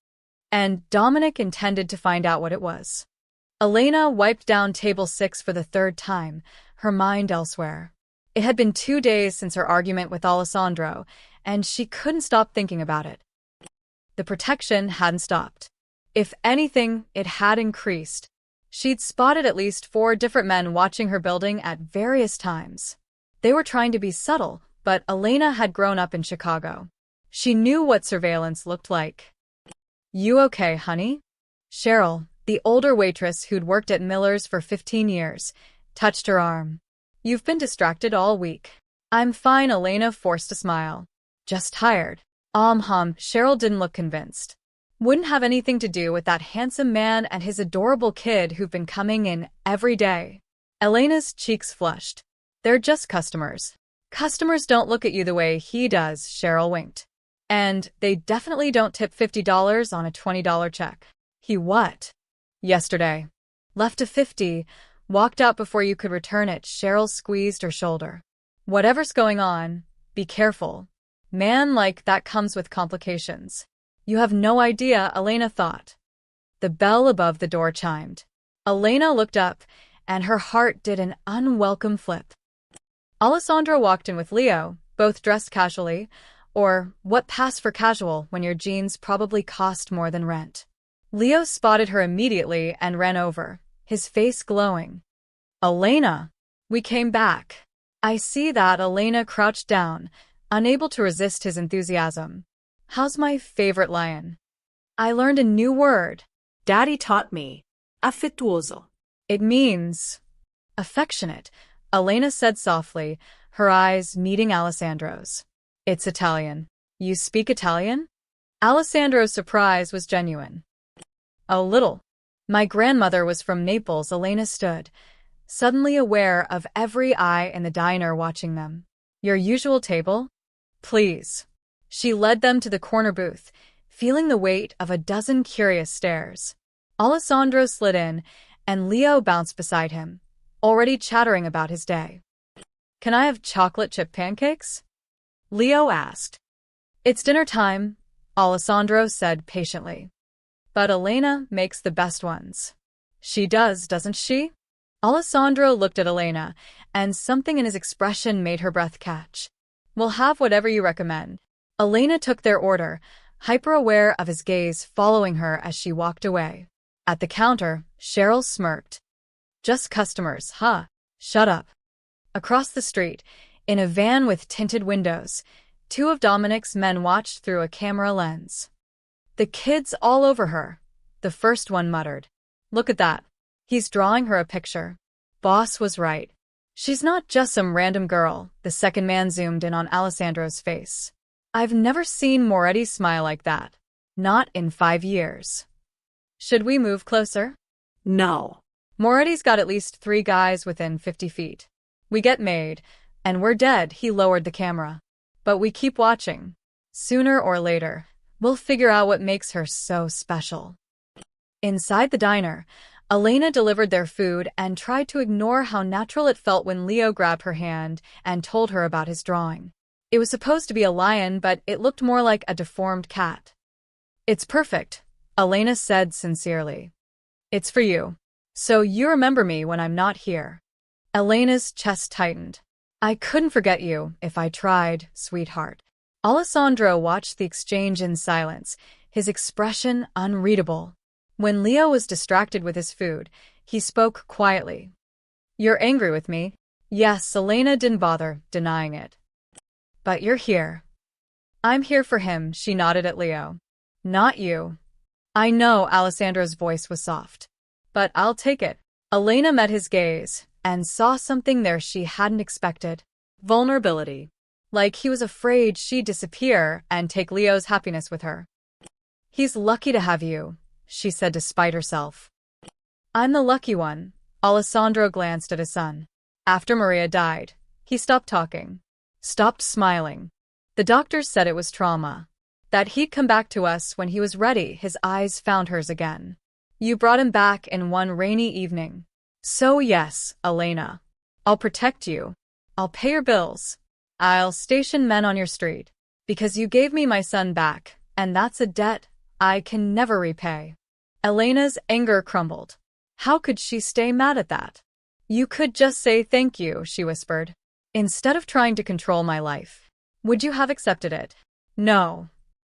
And Dominic intended to find out what it was. Elena wiped down table 6 for the 3rd time, her mind elsewhere. It had been 2 days since her argument with Alessandro, and she couldn't stop thinking about it. The protection hadn't stopped. If anything, it had increased. She'd spotted at least 4 different men watching her building at various times. They were trying to be subtle, but Elena had grown up in Chicago. She knew what surveillance looked like. "You okay, honey?" Cheryl, the older waitress who'd worked at Miller's for 15 years, touched her arm. "You've been distracted all week." "I'm fine," Elena forced a smile. "Just tired." Cheryl didn't look convinced. "Wouldn't have anything to do with that handsome man and his adorable kid who've been coming in every day." Elena's cheeks flushed. "They're just customers." "Customers don't look at you the way he does," Cheryl winked. "And they definitely don't tip $50 on a $20 check." "He what?" "Yesterday. Left a 50, walked out before you could return it." Cheryl squeezed her shoulder. "Whatever's going on, be careful. Man like that comes with complications." "You have no idea," Elena thought. The bell above the door chimed. Elena looked up, and her heart did an unwelcome flip. Alessandro walked in with Leo, both dressed casually, or what passed for casual when your jeans probably cost more than rent. Leo spotted her immediately and ran over, his face glowing. "Elena, we came back." "I see that." Elena crouched down, unable to resist his enthusiasm. "How's my favorite lion?" "I learned a new word." Daddy taught me. Affettuoso. "It means affectionate," Elena said softly, her eyes meeting Alessandro's. "It's Italian." "You speak Italian?" Alessandro's surprise was genuine. "A little. My grandmother was from Naples." Elena stood, suddenly aware of every eye in the diner watching them. "Your usual table? Please." She led them to the corner booth, feeling the weight of a dozen curious stares. Alessandro slid in, and Leo bounced beside him, already chattering about his day. "Can I have chocolate chip pancakes?" Leo asked. "It's dinner time," Alessandro said patiently. "But Elena makes the best ones." "She does, doesn't she?" Alessandro looked at Elena, and something in his expression made her breath catch. "We'll have whatever you recommend." Elena took their order, hyper-aware of his gaze following her as she walked away. At the counter, Cheryl smirked. "Just customers, huh? Shut up." Across the street, in a van with tinted windows, two of Dominic's men watched through a camera lens. "The kid's all over her," the first one muttered. "Look at that. He's drawing her a picture." Boss was right. "She's not just some random girl," the second man zoomed in on Alessandro's face. "I've never seen Moretti smile like that. Not in 5 years." "Should we move closer?" No. "Moretti's got at least 3 guys within 50 feet. We get made, and we're dead." He lowered the camera. "But we keep watching. Sooner or later, we'll figure out what makes her so special." Inside the diner, Elena delivered their food and tried to ignore how natural it felt when Leo grabbed her hand and told her about his drawing. It was supposed to be a lion, but it looked more like a deformed cat. "It's perfect," Elena said sincerely. "It's for you. So you remember me when I'm not here." Elena's chest tightened. "I couldn't forget you if I tried, sweetheart." Alessandro watched the exchange in silence, his expression unreadable. When Leo was distracted with his food, he spoke quietly. "You're angry with me?" "Yes." Elena didn't bother denying it. "But you're here." "I'm here for him," she nodded at Leo. "Not you." "I know." Alessandro's voice was soft. "But I'll take it." Elena met his gaze and saw something there she hadn't expected. Vulnerability. Like he was afraid she'd disappear and take Leo's happiness with her. "He's lucky to have you," she said despite herself. "I'm the lucky one." Alessandro glanced at his son. "After Maria died, he stopped talking. Stopped smiling. The doctors said it was trauma. That he'd come back to us when he was ready." His eyes found hers again. "You brought him back in one rainy evening." "So yes, Elena. I'll protect you. I'll pay your bills. I'll station men on your street. Because you gave me my son back, and that's a debt I can never repay." Elena's anger crumbled. How could she stay mad at that? "You could just say thank you," she whispered. "Instead of trying to control my life. Would you have accepted it?" "No."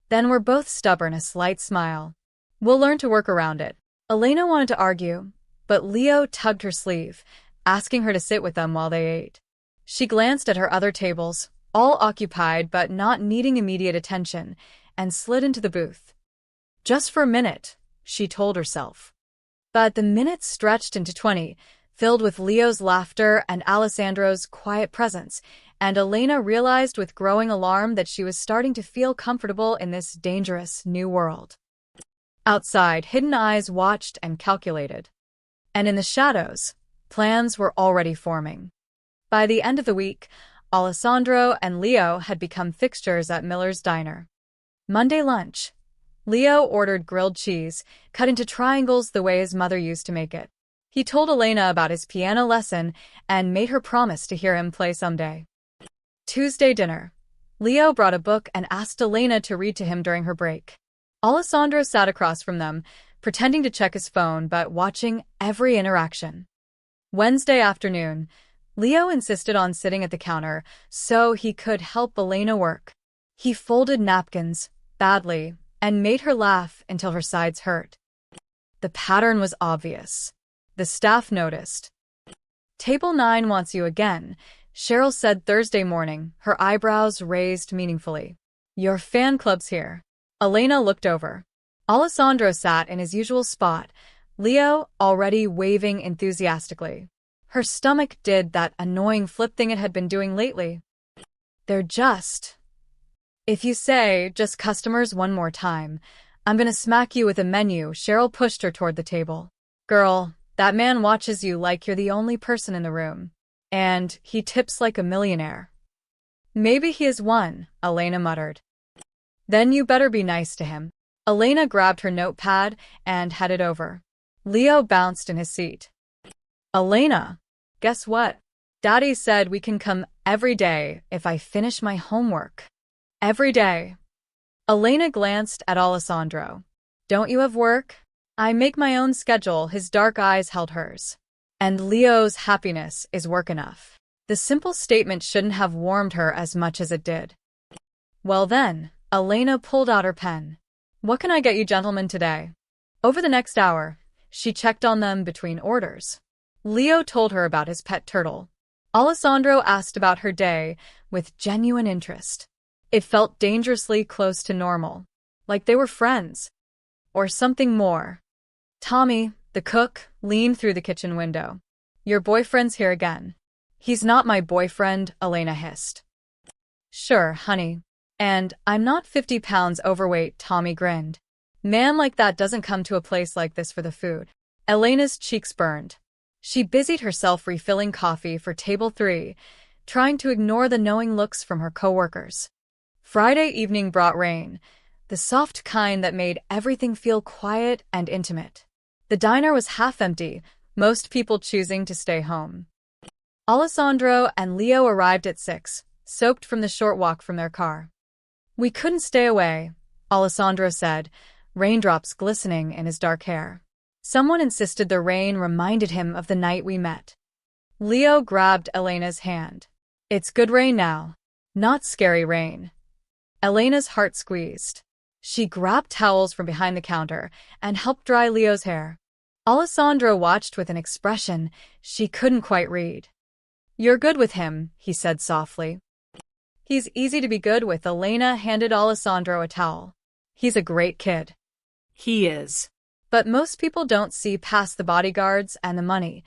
"Then we're both stubborn." A slight smile. "We'll learn to work around it." Elena wanted to argue, but Leo tugged her sleeve, asking her to sit with them while they ate. She glanced at her other tables, all occupied but not needing immediate attention, and slid into the booth. Just for a minute, she told herself. But the minutes stretched into 20, filled with Leo's laughter and Alessandro's quiet presence, and Elena realized with growing alarm that she was starting to feel comfortable in this dangerous new world. Outside, hidden eyes watched and calculated. And in the shadows, plans were already forming. By the end of the week, Alessandro and Leo had become fixtures at Miller's diner. Monday lunch. Leo ordered grilled cheese, cut into triangles the way his mother used to make it. He told Elena about his piano lesson and made her promise to hear him play someday. Tuesday dinner. Leo brought a book and asked Elena to read to him during her break. Alessandro sat across from them, pretending to check his phone but watching every interaction. Wednesday afternoon. Leo insisted on sitting at the counter so he could help Elena work. He folded napkins, badly, and made her laugh until her sides hurt. The pattern was obvious. The staff noticed. Table 9 wants you again, Cheryl said Thursday morning, her eyebrows raised meaningfully. Your fan club's here. Elena looked over. Alessandro sat in his usual spot, Leo already waving enthusiastically. Her stomach did that annoying flip thing it had been doing lately. They're just... If you say, just customers one more time, I'm gonna smack you with a menu. Cheryl pushed her toward the table. Girl, that man watches you like you're the only person in the room. And he tips like a millionaire. Maybe he is one, Elena muttered. Then you better be nice to him. Elena grabbed her notepad and headed over. Leo bounced in his seat. Elena, guess what? Daddy said we can come every day if I finish my homework. Every day. Elena glanced at Alessandro. Don't you have work? I make my own schedule. His dark eyes held hers. And Leo's happiness is work enough. The simple statement shouldn't have warmed her as much as it did. Well then, Elena pulled out her pen. What can I get you gentlemen today? Over the next hour, she checked on them between orders. Leo told her about his pet turtle. Alessandro asked about her day with genuine interest. It felt dangerously close to normal, like they were friends. Or something more. Tommy, the cook, leaned through the kitchen window. Your boyfriend's here again. He's not my boyfriend, Elena hissed. Sure, honey. And I'm not 50 pounds overweight, Tommy grinned. Man like that doesn't come to a place like this for the food. Elena's cheeks burned. She busied herself refilling coffee for table 3, trying to ignore the knowing looks from her coworkers. Friday evening brought rain, the soft kind that made everything feel quiet and intimate. The diner was half empty, most people choosing to stay home. Alessandro and Leo arrived at 6, soaked from the short walk from their car. We couldn't stay away, Alessandro said, raindrops glistening in his dark hair. Someone insisted the rain reminded him of the night we met. Leo grabbed Elena's hand. It's good rain now. Not scary rain. Elena's heart squeezed. She grabbed towels from behind the counter and helped dry Leo's hair. Alessandro watched with an expression she couldn't quite read. You're good with him, he said softly. He's easy to be good with. Elena handed Alessandro a towel. He's a great kid. He is. But most people don't see past the bodyguards and the money.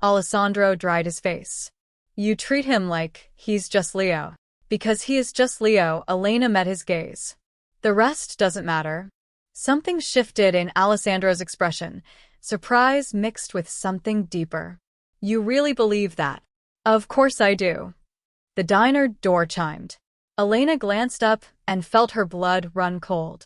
Alessandro dried his face. You treat him like he's just Leo. Because he is just Leo, Elena met his gaze. The rest doesn't matter. Something shifted in Alessandro's expression, surprise mixed with something deeper. You really believe that? Of course I do. The diner door chimed. Elena glanced up and felt her blood run cold.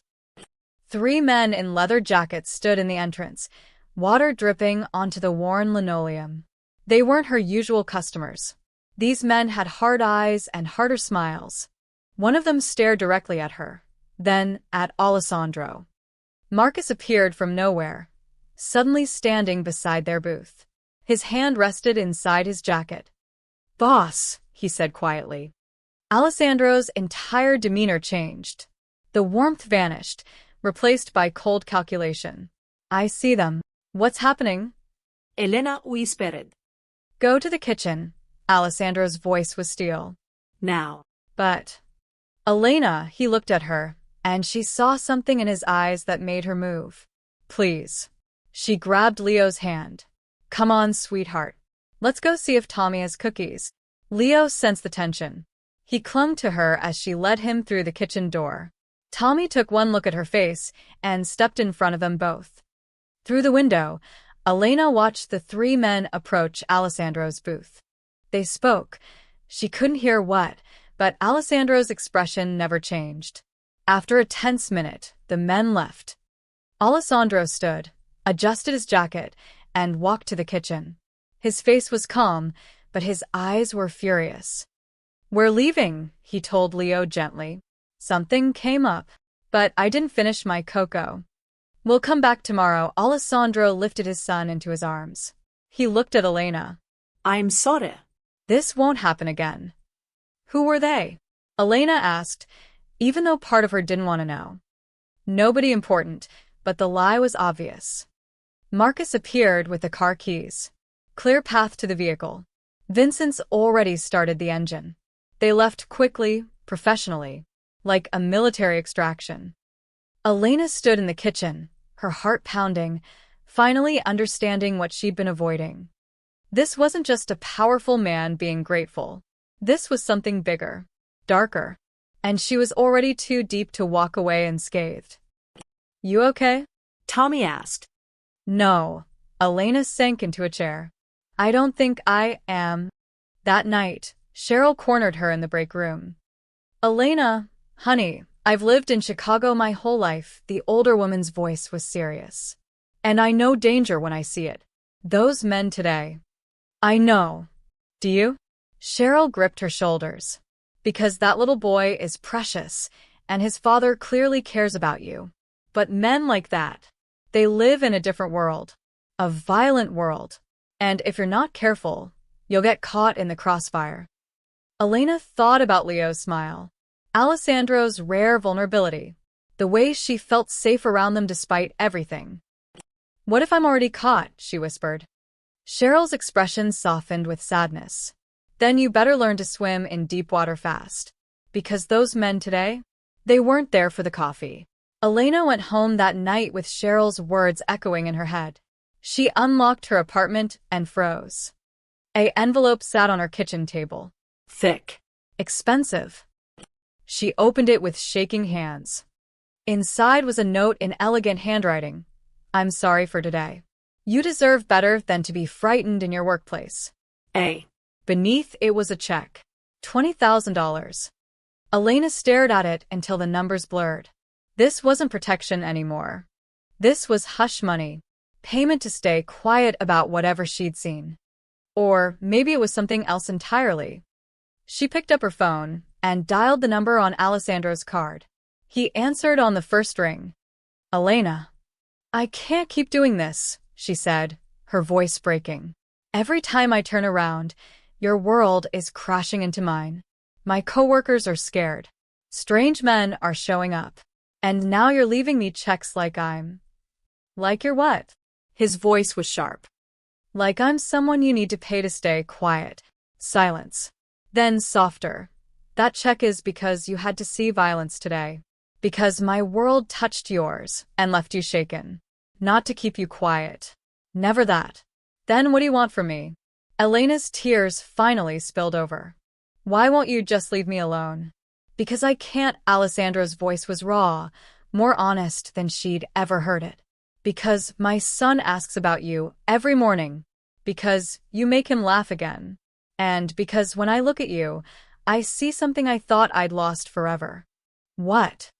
3 men in leather jackets stood in the entrance, water dripping onto the worn linoleum. They weren't her usual customers. These men had hard eyes and harder smiles. One of them stared directly at her, then at Alessandro. Marcus appeared from nowhere, suddenly standing beside their booth. His hand rested inside his jacket. Boss, he said quietly. Alessandro's entire demeanor changed. The warmth vanished, replaced by cold calculation. I see them. What's happening? Elena whispered. Go to the kitchen. Alessandro's voice was steel. Now. But Elena, he looked at her, and she saw something in his eyes that made her move. Please. She grabbed Leo's hand. Come on, sweetheart. Let's go see if Tommy has cookies. Leo sensed the tension. He clung to her as she led him through the kitchen door. Tommy took one look at her face and stepped in front of them both. Through the window, Elena watched the three men approach Alessandro's booth. They spoke. She couldn't hear what, but Alessandro's expression never changed. After a tense minute, the men left. Alessandro stood, adjusted his jacket, and walked to the kitchen. His face was calm, but his eyes were furious. We're leaving, he told Leo gently. Something came up, but I didn't finish my cocoa. We'll come back tomorrow. Alessandro lifted his son into his arms. He looked at Elena. I'm sorry. This won't happen again. Who were they? Elena asked, even though part of her didn't want to know. Nobody important, but the lie was obvious. Marcus appeared with the car keys. Clear path to the vehicle. Vincent's already started the engine. They left quickly, professionally, like a military extraction. Elena stood in the kitchen, her heart pounding, finally understanding what she'd been avoiding. This wasn't just a powerful man being grateful. This was something bigger, darker, and she was already too deep to walk away unscathed. You okay? Tommy asked. No. Elena sank into a chair. I don't think I am. That night, Cheryl cornered her in the break room. Elena, honey, I've lived in Chicago my whole life. The older woman's voice was serious. And I know danger when I see it. Those men today. I know. Do you? Cheryl gripped her shoulders. Because that little boy is precious, and his father clearly cares about you. But men like that, they live in a different world. A violent world. And if you're not careful, you'll get caught in the crossfire. Elena thought about Leo's smile. Alessandro's rare vulnerability. The way she felt safe around them despite everything. What if I'm already caught? She whispered. Cheryl's expression softened with sadness. Then you better learn to swim in deep water fast. Because those men today, they weren't there for the coffee. Elena went home that night with Cheryl's words echoing in her head. She unlocked her apartment and froze. An envelope sat on her kitchen table. Thick. Expensive. She opened it with shaking hands. Inside was a note in elegant handwriting. I'm sorry for today. You deserve better than to be frightened in your workplace. Beneath it was a check. $20,000. Elena stared at it until the numbers blurred. This wasn't protection anymore. This was hush money. Payment to stay quiet about whatever she'd seen. Or maybe it was something else entirely. She picked up her phone and dialed the number on Alessandro's card. He answered on the first ring. Elena. I can't keep doing this, she said, her voice breaking. Every time I turn around, your world is crashing into mine. My coworkers are scared. Strange men are showing up. And now you're leaving me checks like I'm... Like you're what? His voice was sharp. Like I'm someone you need to pay to stay quiet. Silence. Then softer. That check is because you had to see violence today. Because my world touched yours and left you shaken. Not to keep you quiet. Never that. Then what do you want from me? Elena's tears finally spilled over. Why won't you just leave me alone? Because I can't. Alessandro's voice was raw, more honest than she'd ever heard it. Because my son asks about you every morning. Because you make him laugh again. And because when I look at you, I see something I thought I'd lost forever. What?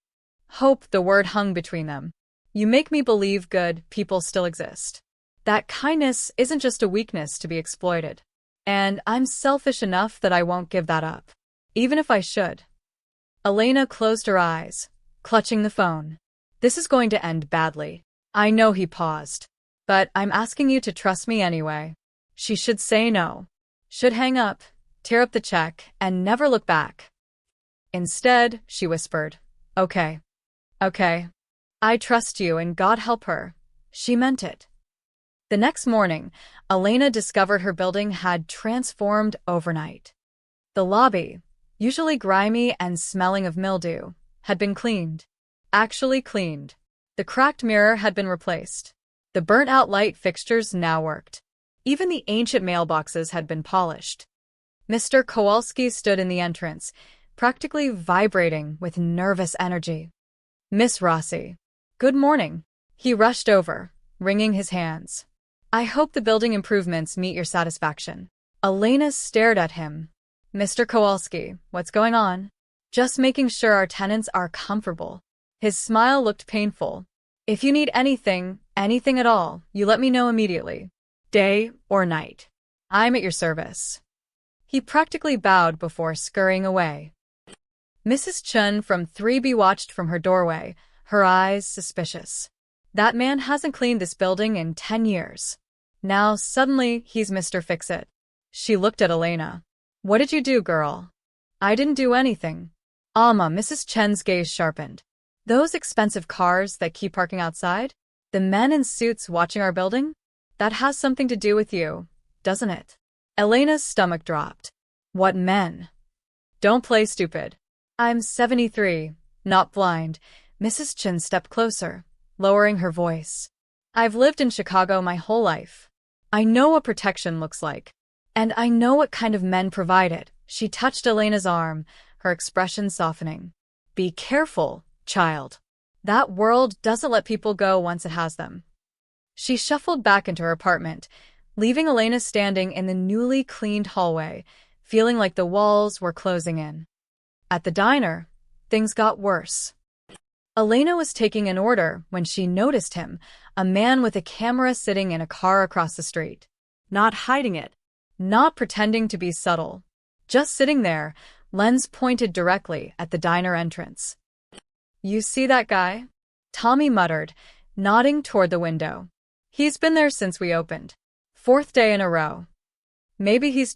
Hope. The word hung between them. You make me believe good people still exist. That kindness isn't just a weakness to be exploited. And I'm selfish enough that I won't give that up. Even if I should. Elena closed her eyes, clutching the phone. This is going to end badly. I know. He paused. But I'm asking you to trust me anyway. She should say no. Should hang up, tear up the check, and never look back. Instead, she whispered, Okay. Okay. I trust you and God help her. She meant it. The next morning, Elena discovered her building had transformed overnight. The lobby, usually grimy and smelling of mildew, had been cleaned. Actually cleaned. The cracked mirror had been replaced. The burnt-out light fixtures now worked. Even the ancient mailboxes had been polished. Mr. Kowalski stood in the entrance, practically vibrating with nervous energy. Miss Rossi. Good morning. He rushed over, wringing his hands. I hope the building improvements meet your satisfaction. Elena stared at him. Mr. Kowalski, what's going on? Just making sure our tenants are comfortable. His smile looked painful. If you need anything at all, you let me know immediately. Day or night. I'm at your service. He practically bowed before scurrying away. Mrs. Chun from 3B watched from her doorway, her eyes suspicious. That man hasn't cleaned this building in 10 years. Now suddenly he's Mr. Fix-It. She looked at Elena. What did you do, girl? I didn't do anything. Alma, Mrs. Chen's gaze sharpened. Those expensive cars that keep parking outside? The men in suits watching our building? That has something to do with you, doesn't it? Elena's stomach dropped. What men? Don't play stupid. I'm 73, not blind. Mrs. Chen stepped closer, lowering her voice. I've lived in Chicago my whole life. I know what protection looks like. And I know what kind of men provide it. She touched Elena's arm, her expression softening. Be careful, child. That world doesn't let people go once it has them. She shuffled back into her apartment, leaving Elena standing in the newly cleaned hallway, feeling like the walls were closing in. At the diner, things got worse. Elena was taking an order when she noticed him, a man with a camera sitting in a car across the street. Not hiding it. Not pretending to be subtle. Just sitting there, lens pointed directly at the diner entrance. You see that guy? Tommy muttered, nodding toward the window. He's been there since we opened. 4th day in a row. Maybe he's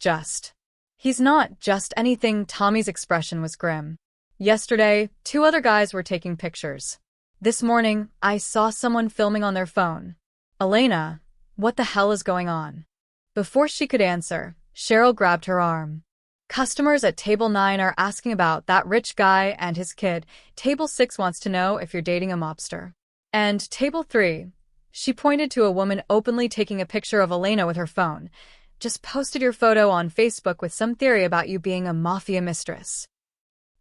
not just anything. Tommy's expression was grim. Yesterday, 2 other guys were taking pictures. This morning, I saw someone filming on their phone. Elena, what the hell is going on? Before she could answer, Cheryl grabbed her arm. Customers at Table 9 are asking about that rich guy and his kid. Table 6 wants to know if you're dating a mobster. And Table 3, she pointed to a woman openly taking a picture of Elena with her phone. Just posted your photo on Facebook with some theory about you being a mafia mistress.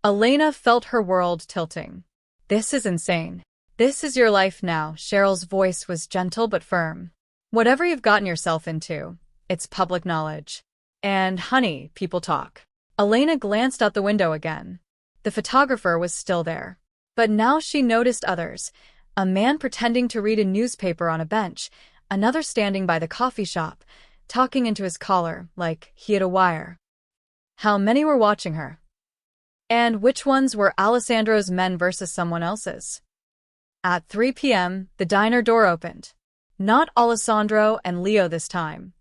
Elena felt her world tilting. This is insane. This is your life now. Cheryl's voice was gentle but firm. Whatever you've gotten yourself into, it's public knowledge. And, honey, people talk. Elena glanced out the window again. The photographer was still there. But now she noticed others. A man pretending to read a newspaper on a bench, another standing by the coffee shop, talking into his collar like he had a wire. How many were watching her? And which ones were Alessandro's men versus someone else's? At 3 p.m., the diner door opened. Not Alessandro and Leo this time.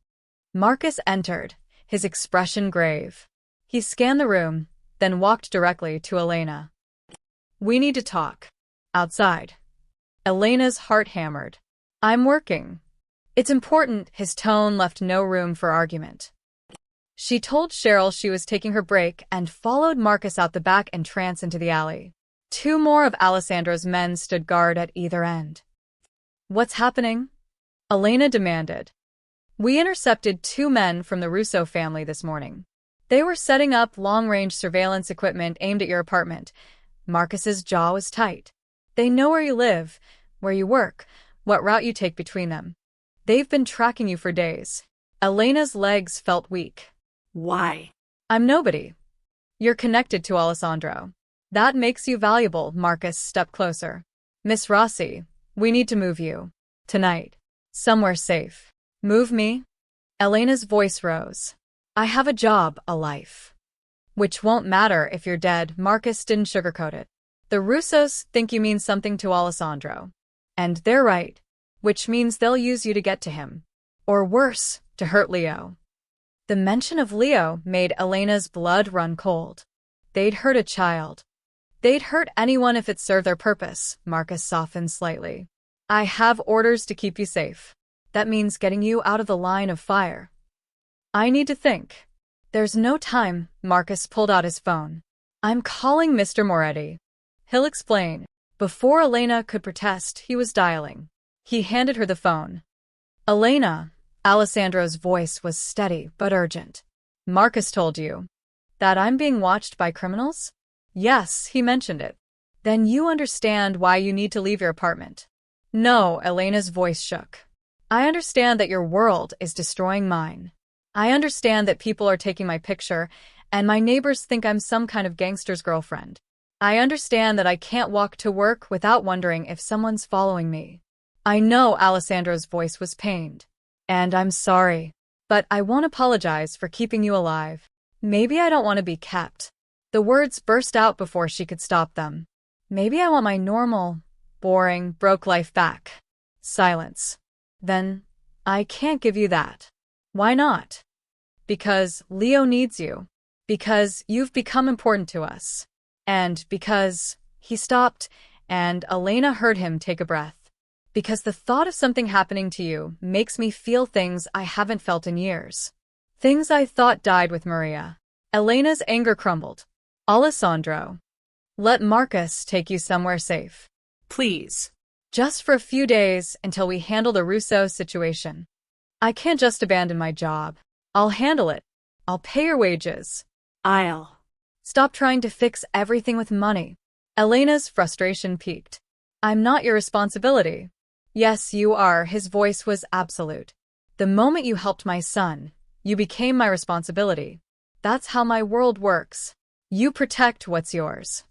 Marcus entered, his expression grave. He scanned the room, then walked directly to Elena. We need to talk. Outside. Elena's heart hammered. I'm working. It's important. His tone left no room for argument. She told Cheryl she was taking her break and followed Marcus out the back entrance into the alley. 2 more of Alessandro's men stood guard at either end. What's happening? Elena demanded. We intercepted 2 men from the Russo family this morning. They were setting up long-range surveillance equipment aimed at your apartment. Marcus's jaw was tight. They know where you live, where you work, what route you take between them. They've been tracking you for days. Elena's legs felt weak. Why? I'm nobody. You're connected to Alessandro. That makes you valuable. Marcus stepped closer. Miss Rossi, we need to move you. Tonight. Somewhere safe. Move me? Elena's voice rose. I have a job, a life. Which won't matter if you're dead. Marcus didn't sugarcoat it. The Russos think you mean something to Alessandro. And they're right. Which means they'll use you to get to him. Or worse, to hurt Leo. The mention of Leo made Elena's blood run cold. They'd hurt a child. They'd hurt anyone if it served their purpose. Marcus softened slightly. I have orders to keep you safe. That means getting you out of the line of fire. I need to think. There's no time. Marcus pulled out his phone. I'm calling Mr. Moretti. He'll explain. Before Elena could protest, he was dialing. He handed her the phone. Elena, Alessandro's voice was steady but urgent. Marcus told you that I'm being watched by criminals? Yes, he mentioned it. Then you understand why you need to leave your apartment. No, Elena's voice shook. I understand that your world is destroying mine. I understand that people are taking my picture, and my neighbors think I'm some kind of gangster's girlfriend. I understand that I can't walk to work without wondering if someone's following me. I know Alessandro's voice was pained. And I'm sorry. But I won't apologize for keeping you alive. Maybe I don't want to be kept. The words burst out before she could stop them. Maybe I want my normal, boring, broke life back. Silence. Then, I can't give you that. Why not? Because Leo needs you. Because you've become important to us. And because he stopped, and Elena heard him take a breath. Because the thought of something happening to you makes me feel things I haven't felt in years. Things I thought died with Maria. Elena's anger crumbled. Alessandro, let Marcus take you somewhere safe. Please. Just for a few days until we handle the Russo situation. I can't just abandon my job. I'll handle it. I'll pay your wages. I'll. Stop trying to fix everything with money. Elena's frustration peaked. I'm not your responsibility. Yes, you are. His voice was absolute. The moment you helped my son, you became my responsibility. That's how my world works. You protect what's yours.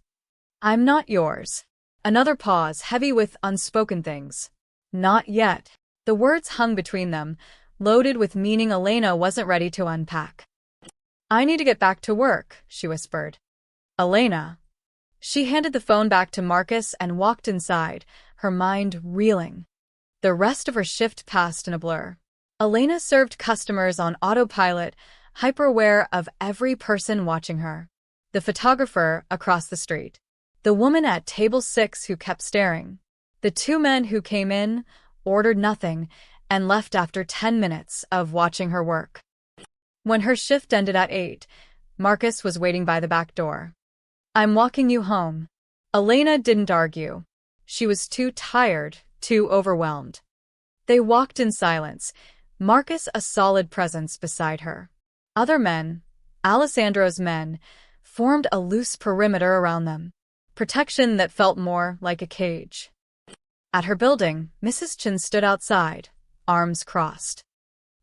I'm not yours. Another pause, heavy with unspoken things. Not yet. The words hung between them, loaded with meaning Elena wasn't ready to unpack. I need to get back to work, she whispered. Elena. She handed the phone back to Marcus and walked inside, her mind reeling. The rest of her shift passed in a blur. Elena served customers on autopilot, hyper-aware of every person watching her. The photographer across the street. The woman at table 6 who kept staring. The 2 men who came in, ordered nothing, and left after 10 minutes of watching her work. When her shift ended at 8, Marcus was waiting by the back door. I'm walking you home. Elena didn't argue. She was too tired, too overwhelmed. They walked in silence, Marcus a solid presence beside her. Other men, Alessandro's men, formed a loose perimeter around them. Protection that felt more like a cage. At her building, Mrs. Chen stood outside, arms crossed.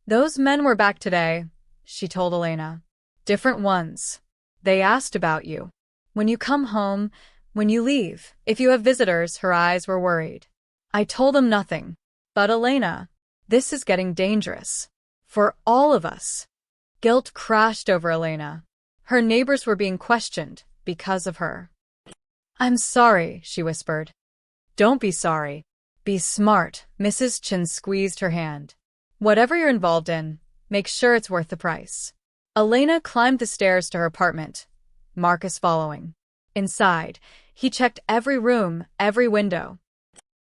Those men were back today, she told Elena. Different ones. They asked about you. When you come home, when you leave, if you have visitors, her eyes were worried. I told them nothing. But Elena, this is getting dangerous. For all of us. Guilt crashed over Elena. Her neighbors were being questioned because of her. I'm sorry, she whispered. Don't be sorry. Be smart. Mrs. Chen squeezed her hand. Whatever you're involved in, make sure it's worth the price. Elena climbed the stairs to her apartment, Marcus following. Inside, he checked every room, every window.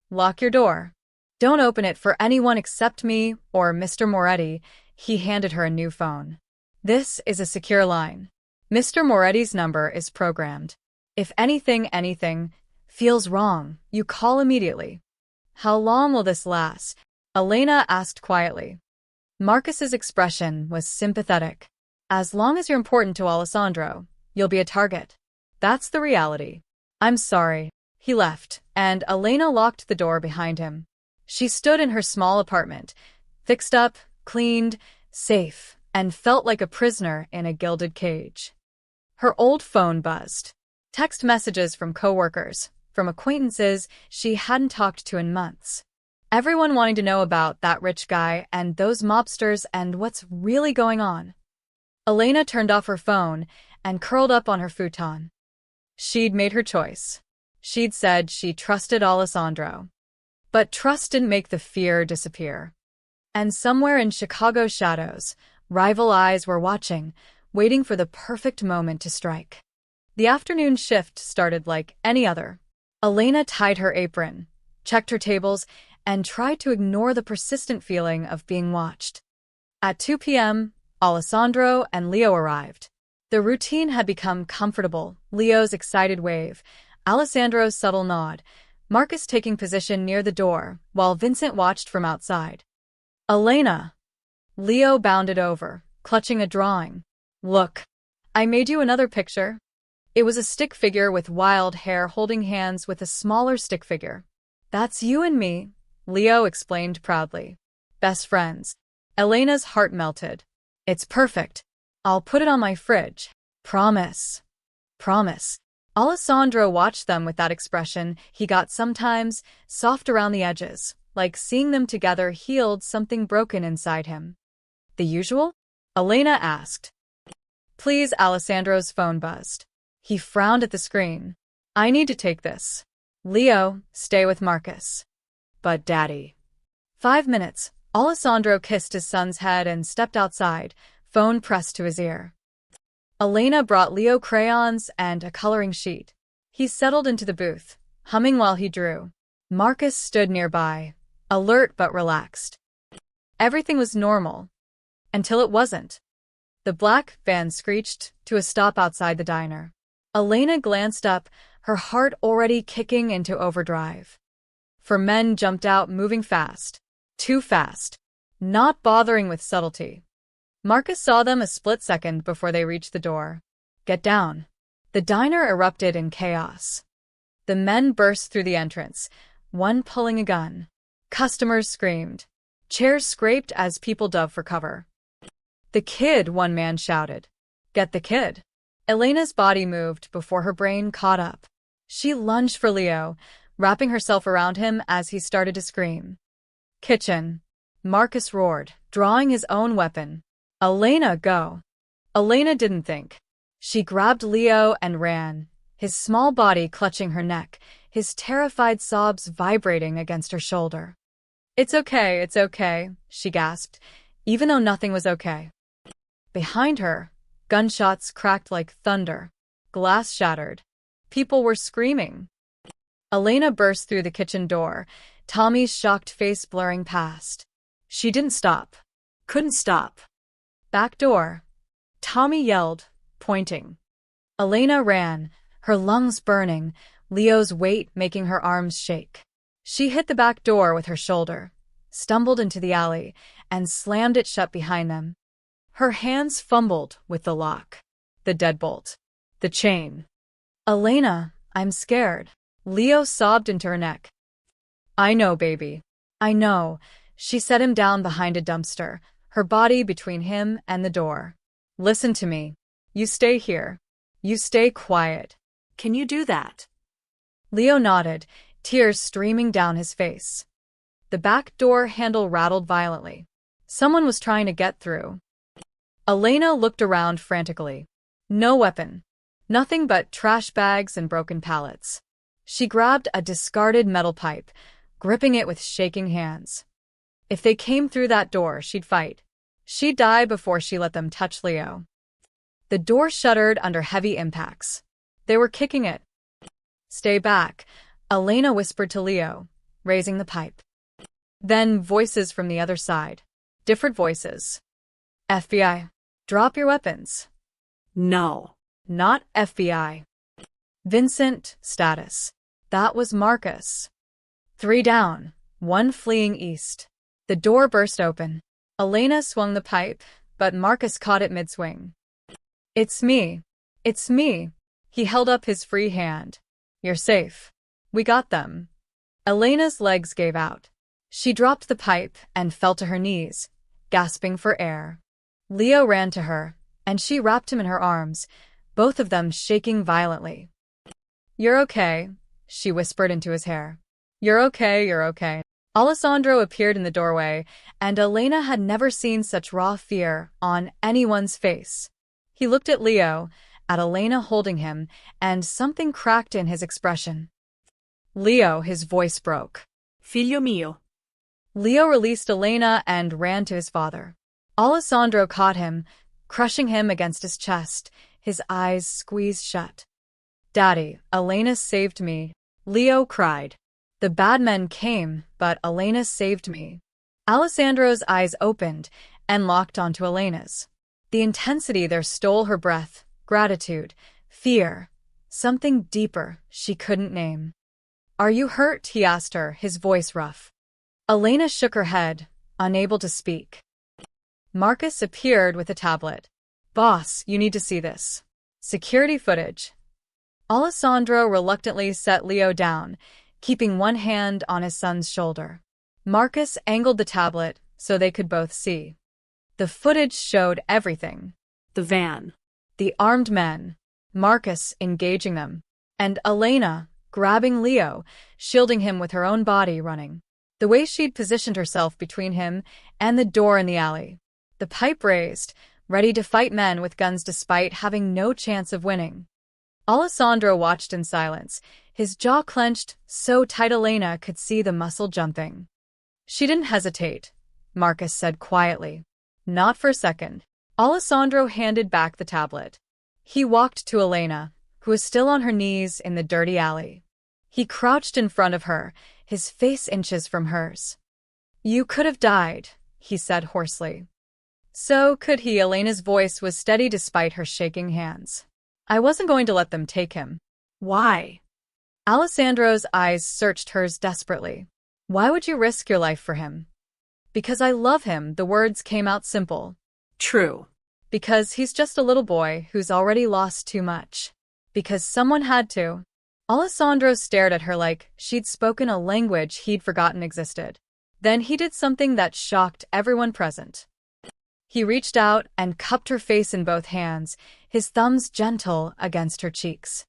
Lock your door. Don't open it for anyone except me or Mr. Moretti. He handed her a new phone. This is a secure line. Mr. Moretti's number is programmed. If anything feels wrong, you call immediately. How long will this last? Elena asked quietly. Marcus's expression was sympathetic. As long as you're important to Alessandro, you'll be a target. That's the reality. I'm sorry. He left, and Elena locked the door behind him. She stood in her small apartment, fixed up, cleaned, safe, and felt like a prisoner in a gilded cage. Her old phone buzzed. Text messages from coworkers, from acquaintances she hadn't talked to in months. Everyone wanting to know about that rich guy and those mobsters and what's really going on. Elena turned off her phone and curled up on her futon. She'd made her choice. She'd said she trusted Alessandro. But trust didn't make the fear disappear. And somewhere in Chicago's shadows, rival eyes were watching, waiting for the perfect moment to strike. The afternoon shift started like any other. Elena tied her apron, checked her tables, and tried to ignore the persistent feeling of being watched. At 2 p.m., Alessandro and Leo arrived. The routine had become comfortable. Leo's excited wave, Alessandro's subtle nod, Marcus taking position near the door, while Vincent watched from outside. Elena! Leo bounded over, clutching a drawing. Look, I made you another picture. It was a stick figure with wild hair holding hands with a smaller stick figure. That's you and me, Leo explained proudly. Best friends. Elena's heart melted. It's perfect. I'll put it on my fridge. Promise. Promise. Alessandro watched them with that expression he got sometimes, soft around the edges, like seeing them together healed something broken inside him. The usual? Elena asked. Please, Alessandro's phone buzzed. He frowned at the screen. I need to take this. Leo, stay with Marcus. But Daddy. 5 minutes. Alessandro kissed his son's head and stepped outside, phone pressed to his ear. Elena brought Leo crayons and a coloring sheet. He settled into the booth, humming while he drew. Marcus stood nearby, alert but relaxed. Everything was normal. Until it wasn't. The black van screeched to a stop outside the diner. Elena glanced up, her heart already kicking into overdrive. 4 men jumped out, moving fast. Too fast. Not bothering with subtlety. Marcus saw them a split second before they reached the door. Get down. The diner erupted in chaos. The men burst through the entrance, one pulling a gun. Customers screamed. Chairs scraped as people dove for cover. The kid, one man shouted. Get the kid. Elena's body moved before her brain caught up. She lunged for Leo, wrapping herself around him as he started to scream. Kitchen. Marcus roared, drawing his own weapon. Elena, go. Elena didn't think. She grabbed Leo and ran, his small body clutching her neck, his terrified sobs vibrating against her shoulder. It's okay, she gasped, even though nothing was okay. Behind her, gunshots cracked like thunder. Glass shattered. People were screaming. Elena burst through the kitchen door, Tommy's shocked face blurring past. She didn't stop. Couldn't stop. Back door. Tommy yelled, pointing. Elena ran, her lungs burning, Leo's weight making her arms shake. She hit the back door with her shoulder, stumbled into the alley, and slammed it shut behind them. Her hands fumbled with the lock, the deadbolt, the chain. Elena, I'm scared. Leo sobbed into her neck. I know, baby. I know. She set him down behind a dumpster, her body between him and the door. Listen to me. You stay here. You stay quiet. Can you do that? Leo nodded, tears streaming down his face. The back door handle rattled violently. Someone was trying to get through. Elena looked around frantically. No weapon. Nothing but trash bags and broken pallets. She grabbed a discarded metal pipe, gripping it with shaking hands. If they came through that door, she'd fight. She'd die before she let them touch Leo. The door shuddered under heavy impacts. They were kicking it. Stay back, Elena whispered to Leo, raising the pipe. Then voices from the other side. Different voices. FBI. Drop your weapons. No. Not FBI. Vincent, status. That was Marcus. 3 down, 1 fleeing east. The door burst open. Elena swung the pipe, but Marcus caught it mid-swing. It's me. It's me. He held up his free hand. You're safe. We got them. Elena's legs gave out. She dropped the pipe and fell to her knees, gasping for air. Leo ran to her, and she wrapped him in her arms, both of them shaking violently. You're okay, she whispered into his hair. You're okay, you're okay. Alessandro appeared in the doorway, and Elena had never seen such raw fear on anyone's face. He looked at Leo, at Elena holding him, and something cracked in his expression. Leo, his voice broke. Figlio mio. Leo released Elena and ran to his father. Alessandro caught him, crushing him against his chest, his eyes squeezed shut. Daddy, Elena saved me, Leo cried. The bad men came, but Elena saved me. Alessandro's eyes opened and locked onto Elena's. The intensity there stole her breath, gratitude, fear, something deeper she couldn't name. "Are you hurt?" he asked her, his voice rough. Elena shook her head, unable to speak. Marcus appeared with a tablet. "Boss, you need to see this. Security footage." Alessandro reluctantly set Leo down, keeping one hand on his son's shoulder. Marcus angled the tablet so they could both see. The footage showed everything. The van. The armed men, Marcus engaging them, and Elena grabbing Leo, shielding him with her own body, running. The way she'd positioned herself between him and the door in the alley. The pipe raised, ready to fight men with guns despite having no chance of winning. Alessandro watched in silence, his jaw clenched so tight Elena could see the muscle jumping. "She didn't hesitate," Marcus said quietly. "Not for a second." Alessandro handed back the tablet. He walked to Elena, who was still on her knees in the dirty alley. He crouched in front of her, his face inches from hers. "You could have died," he said hoarsely. So could he. Elena's voice was steady despite her shaking hands. "I wasn't going to let them take him." Why? Alessandro's eyes searched hers desperately. "Why would you risk your life for him?" "Because I love him," the words came out simple. True. "Because he's just a little boy who's already lost too much. Because someone had to." Alessandro stared at her like she'd spoken a language he'd forgotten existed. Then he did something that shocked everyone present. He reached out and cupped her face in both hands, his thumbs gentle against her cheeks.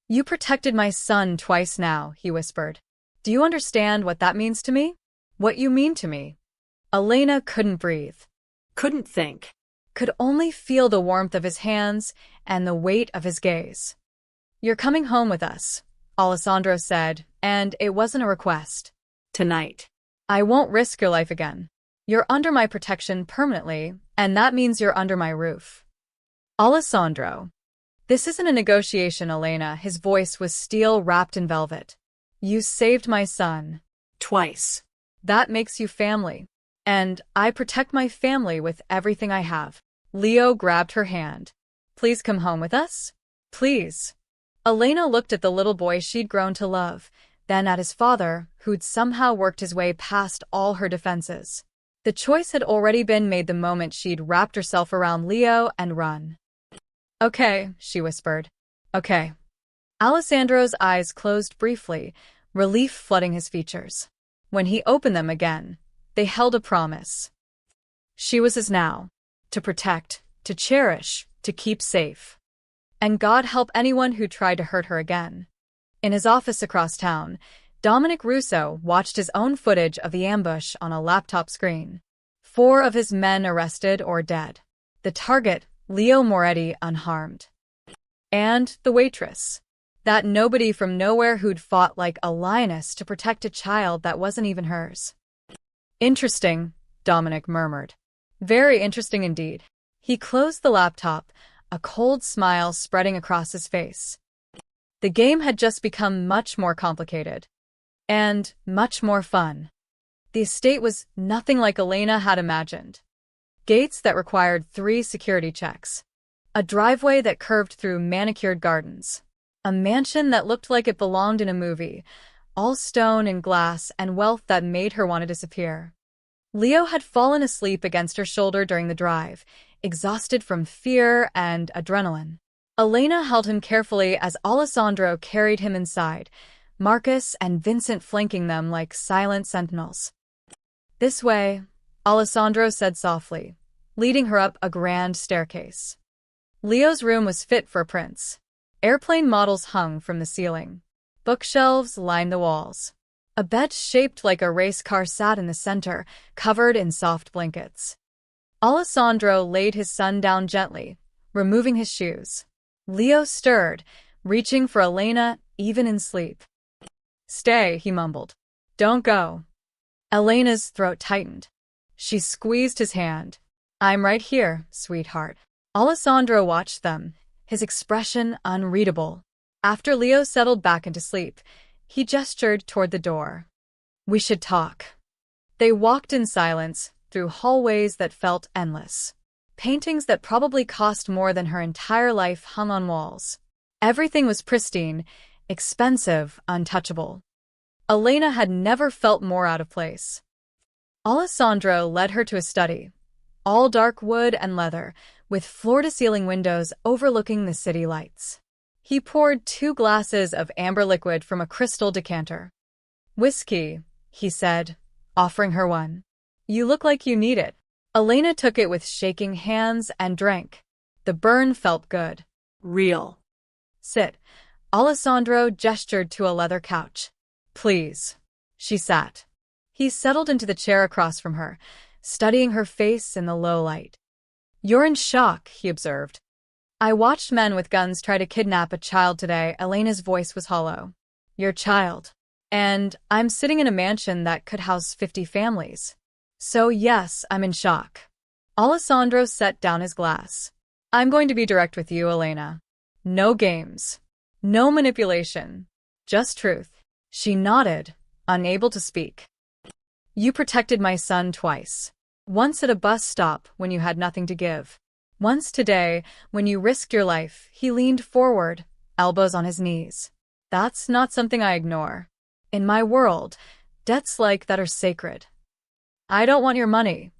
"You protected my son twice now," he whispered. "Do you understand what that means to me? What you mean to me?" Elena couldn't breathe. Couldn't think. Could only feel the warmth of his hands and the weight of his gaze. "You're coming home with us," Alessandro said, and it wasn't a request. Tonight. "I won't risk your life again. You're under my protection permanently, and that means you're under my roof." "Alessandro." "This isn't a negotiation, Elena." His voice was steel wrapped in velvet. "You saved my son. Twice. That makes you family. And I protect my family with everything I have." Leo grabbed her hand. "Please come home with us? Please." Elena looked at the little boy she'd grown to love, then at his father, who'd somehow worked his way past all her defenses. The choice had already been made the moment she'd wrapped herself around Leo and run. "Okay," she whispered. "Okay." Alessandro's eyes closed briefly, relief flooding his features. When he opened them again, they held a promise. She was his now. To protect, to cherish, to keep safe. And God help anyone who tried to hurt her again. In his office across town, Dominic Russo watched his own footage of the ambush on a laptop screen. 4 of his men arrested or dead. The target, Leo Moretti, unharmed. And the waitress. That nobody from nowhere who'd fought like a lioness to protect a child that wasn't even hers. "Interesting," Dominic murmured. "Very interesting indeed." He closed the laptop, a cold smile spreading across his face. The game had just become much more complicated. And much more fun. The estate was nothing like Elena had imagined. Gates that required 3 security checks. A driveway that curved through manicured gardens. A mansion that looked like it belonged in a movie, all stone and glass and wealth that made her want to disappear. Leo had fallen asleep against her shoulder during the drive, exhausted from fear and adrenaline. Elena held him carefully as Alessandro carried him inside, Marcus and Vincent flanking them like silent sentinels. "This way," Alessandro said softly, leading her up a grand staircase. Leo's room was fit for a prince. Airplane models hung from the ceiling. Bookshelves lined the walls. A bed shaped like a race car sat in the center, covered in soft blankets. Alessandro laid his son down gently, removing his shoes. Leo stirred, reaching for Elena even in sleep. "Stay," he mumbled. "Don't go." Elena's throat tightened. She squeezed his hand. "I'm right here, sweetheart." Alessandro watched them, his expression unreadable. After Leo settled back into sleep, he gestured toward the door. "We should talk." They walked in silence, through hallways that felt endless. Paintings that probably cost more than her entire life hung on walls. Everything was pristine, expensive, untouchable. Elena had never felt more out of place. Alessandro led her to a study, all dark wood and leather, with floor-to-ceiling windows overlooking the city lights. He poured 2 glasses of amber liquid from a crystal decanter. "Whiskey," he said, offering her one. "You look like you need it." Elena took it with shaking hands and drank. The burn felt good. Real. "Sit." Alessandro gestured to a leather couch. "Please." She sat. He settled into the chair across from her, studying her face in the low light. "You're in shock," he observed. "I watched men with guns try to kidnap a child today." Elena's voice was hollow. "Your child. And I'm sitting in a mansion that could house 50 families. So yes, I'm in shock." Alessandro set down his glass. "I'm going to be direct with you, Elena. No games. No manipulation. Just truth." She nodded, unable to speak. "You protected my son twice. Once at a bus stop when you had nothing to give. Once today, when you risked your life." He leaned forward, elbows on his knees. "That's not something I ignore. In my world, debts like that are sacred. I don't want your money."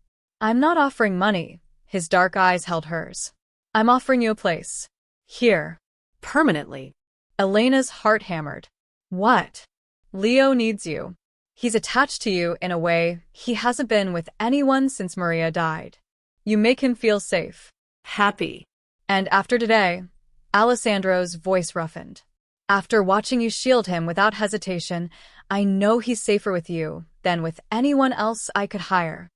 "I'm not offering money." His dark eyes held hers. "I'm offering you a place. Here." Permanently. Elena's heart hammered. "What?" "Leo needs you. He's attached to you in a way he hasn't been with anyone since Maria died. You make him feel safe." Happy. "And after today," Alessandro's voice roughened, "after watching you shield him without hesitation, I know he's safer with you than with anyone else I could hire."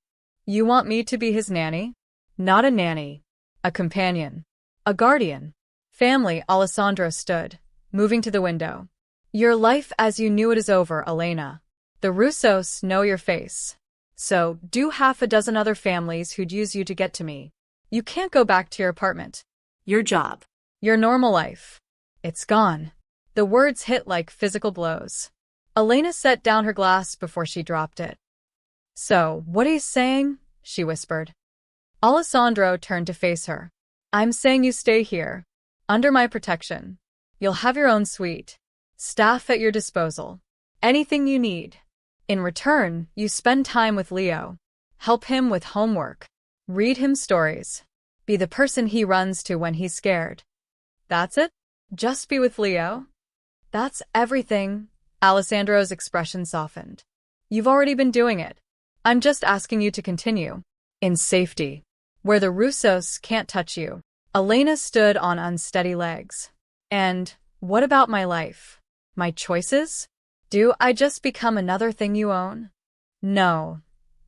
"You want me to be his nanny?" "Not a nanny. A companion. A guardian. Family." Alessandro stood, moving to the window. "Your life as you knew it is over, Elena. The Russos know your face. So do 6 other families who'd use you to get to me. You can't go back to your apartment. Your job. Your normal life. It's gone." The words hit like physical blows. Elena set down her glass before she dropped it. "So, what are you saying?" she whispered. Alessandro turned to face her. "I'm saying you stay here, under my protection. You'll have your own suite. Staff at your disposal. Anything you need. In return, you spend time with Leo. Help him with homework. Read him stories. Be the person he runs to when he's scared. That's it? Just be with Leo? That's everything." Alessandro's expression softened. "You've already been doing it. I'm just asking you to continue. In safety. Where the Russos can't touch you." Elena stood on unsteady legs. "And what about my life? My choices? Do I just become another thing you own?" "No."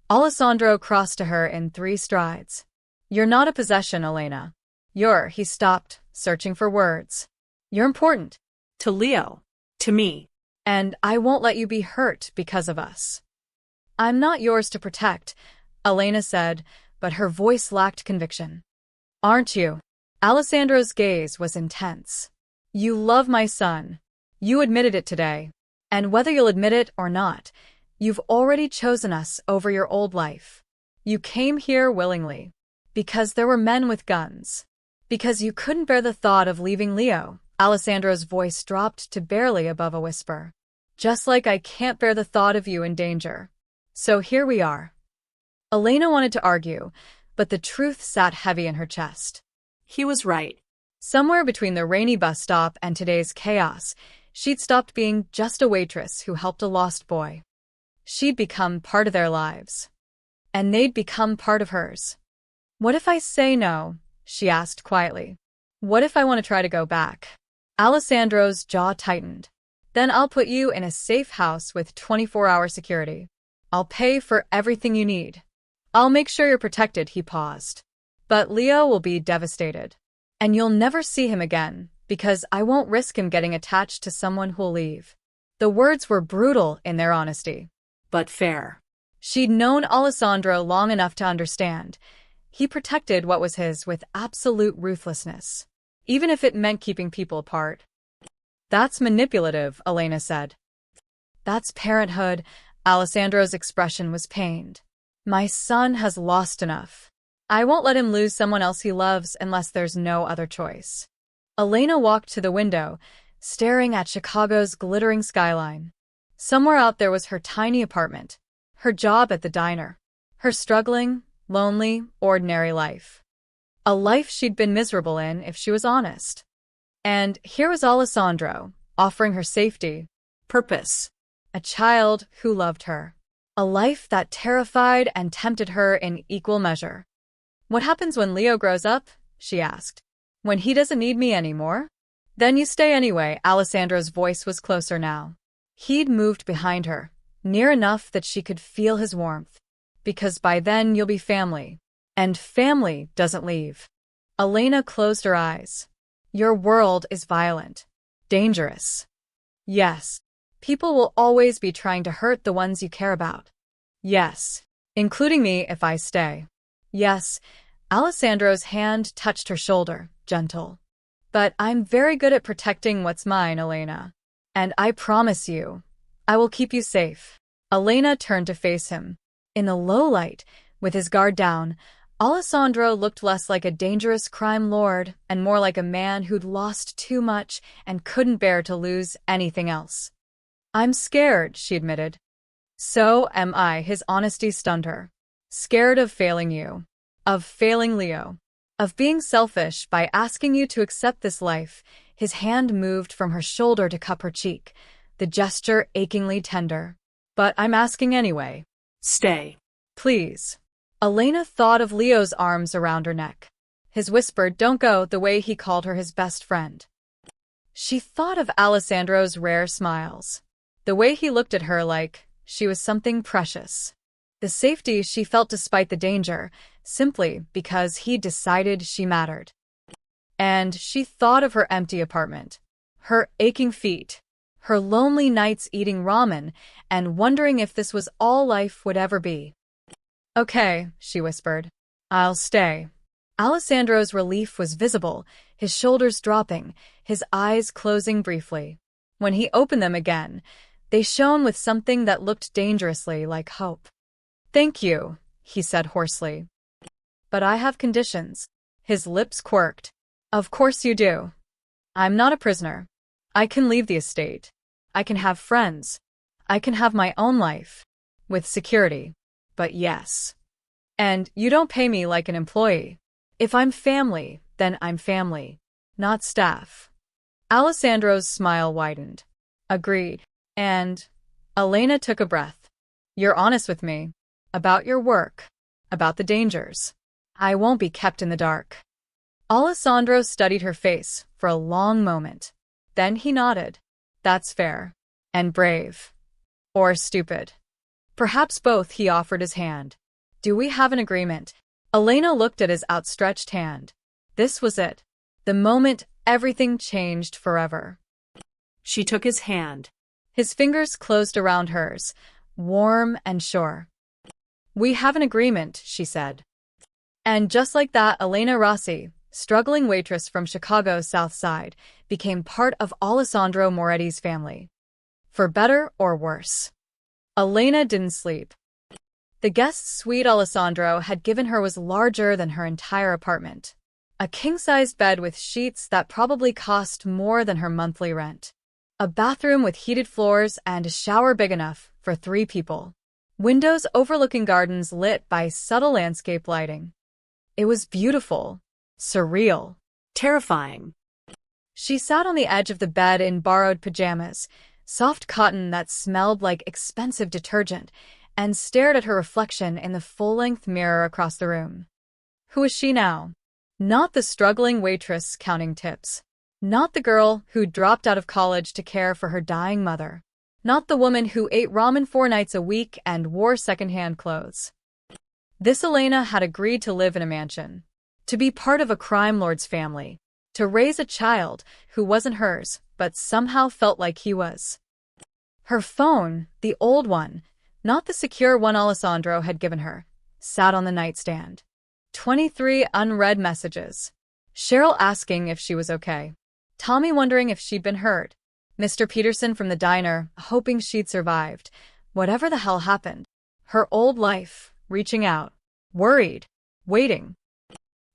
Alessandro crossed to her in 3 strides. "You're not a possession, Elena. He stopped, searching for words. "You're important. To Leo. To me. And I won't let you be hurt because of us." "I'm not yours to protect," Elena said, but her voice lacked conviction. "Aren't you?" Alessandro's gaze was intense. "You love my son. You admitted it today. And whether you'll admit it or not, you've already chosen us over your old life. You came here willingly. Because there were men with guns. Because you couldn't bear the thought of leaving Leo." Alessandro's voice dropped to barely above a whisper. "Just like I can't bear the thought of you in danger. So here we are." Elena wanted to argue, but the truth sat heavy in her chest. He was right. Somewhere between the rainy bus stop and today's chaos, she'd stopped being just a waitress who helped a lost boy. She'd become part of their lives. And they'd become part of hers. "What if I say no?" she asked quietly. "What if I want to try to go back?" Alessandro's jaw tightened. "Then I'll put you in a safe house with 24-hour security. I'll pay for everything you need. I'll make sure you're protected." He paused. "But Leo will be devastated. And you'll never see him again, because I won't risk him getting attached to someone who'll leave." The words were brutal in their honesty. But fair. She'd known Alessandro long enough to understand. He protected what was his with absolute ruthlessness, even if it meant keeping people apart. "That's manipulative," Elena said. "That's parenthood." Alessandro's expression was pained. "My son has lost enough. I won't let him lose someone else he loves unless there's no other choice. Elena walked to the window, staring at Chicago's glittering skyline. Somewhere out there was her tiny apartment, her job at the diner, her struggling, lonely, ordinary life. A life she'd been miserable in if she was honest. And here was Alessandro, offering her safety, Purpose. a child who loved her, a life that terrified and tempted her in equal measure. What happens when Leo grows up? She asked. When he doesn't need me anymore? Then you stay anyway. Alessandro's voice was closer now. He'd moved behind her, near enough that she could feel his warmth. Because by then you'll be family. And family doesn't leave. Elena closed her eyes. Your world is violent. Dangerous. Yes. People will always be trying to hurt the ones you care about. Yes. Including me if I stay. Yes. Alessandro's hand touched her shoulder, gentle. But I'm very good at protecting what's mine, Elena. And I promise you, I will keep you safe. Elena turned to face him. In the low light, with his guard down, Alessandro looked less like a dangerous crime lord and more like a man who'd lost too much and couldn't bear to lose anything else. I'm scared, she admitted. So am I. His honesty stunned her. Scared of failing you. Of failing Leo. Of being selfish by asking you to accept this life. His hand moved from her shoulder to cup her cheek, the gesture achingly tender. But I'm asking anyway. Stay. Please. Elena thought of Leo's arms around her neck. His whispered, don't go, the way he called her his best friend. She thought of Alessandro's rare smiles. The way he looked at her like she was something precious. The safety she felt despite the danger, simply because he decided she mattered. And she thought of her empty apartment, her aching feet, her lonely nights eating ramen and wondering if this was all life would ever be. Okay, she whispered. I'll stay. Alessandro's relief was visible, his shoulders dropping, his eyes closing briefly. When he opened them again, they shone with something that looked dangerously like hope. Thank you, he said hoarsely. But I have conditions. His lips quirked. Of course you do. I'm not a prisoner. I can leave the estate. I can have friends. I can have my own life. With security. But yes. And you don't pay me like an employee. If I'm family, then I'm family. Not staff. Alessandro's smile widened. Agreed. And Elena took a breath. You're honest with me. About your work. About the dangers. I won't be kept in the dark. Alessandro studied her face for a long moment. Then he nodded. That's fair. And brave. Or stupid. Perhaps both. He offered his hand. Do we have an agreement? Elena looked at his outstretched hand. This was it. The moment everything changed forever. She took his hand. His fingers closed around hers, warm and sure. We have an agreement, she said. And just like that, Elena Rossi, struggling waitress from Chicago's South Side, became part of Alessandro Moretti's family. For better or worse. Elena didn't sleep. The guest suite Alessandro had given her was larger than her entire apartment. A king-sized bed with sheets that probably cost more than her monthly rent. A bathroom with heated floors and a shower big enough for 3 people. Windows overlooking gardens lit by subtle landscape lighting. It was beautiful. Surreal. Terrifying. She sat on the edge of the bed in borrowed pajamas, soft cotton that smelled like expensive detergent, and stared at her reflection in the full-length mirror across the room. Who was she now? Not the struggling waitress counting tips. Not the girl who dropped out of college to care for her dying mother. Not the woman who ate ramen 4 nights a week and wore secondhand clothes. This Elena had agreed to live in a mansion. To be part of a crime lord's family. To raise a child who wasn't hers, but somehow felt like he was. Her phone, the old one, not the secure one Alessandro had given her, sat on the nightstand. 23 unread messages. Cheryl asking if she was okay. Tommy wondering if she'd been hurt. Mr. Peterson from the diner, hoping she'd survived. Whatever the hell happened. Her old life, reaching out. Worried. Waiting.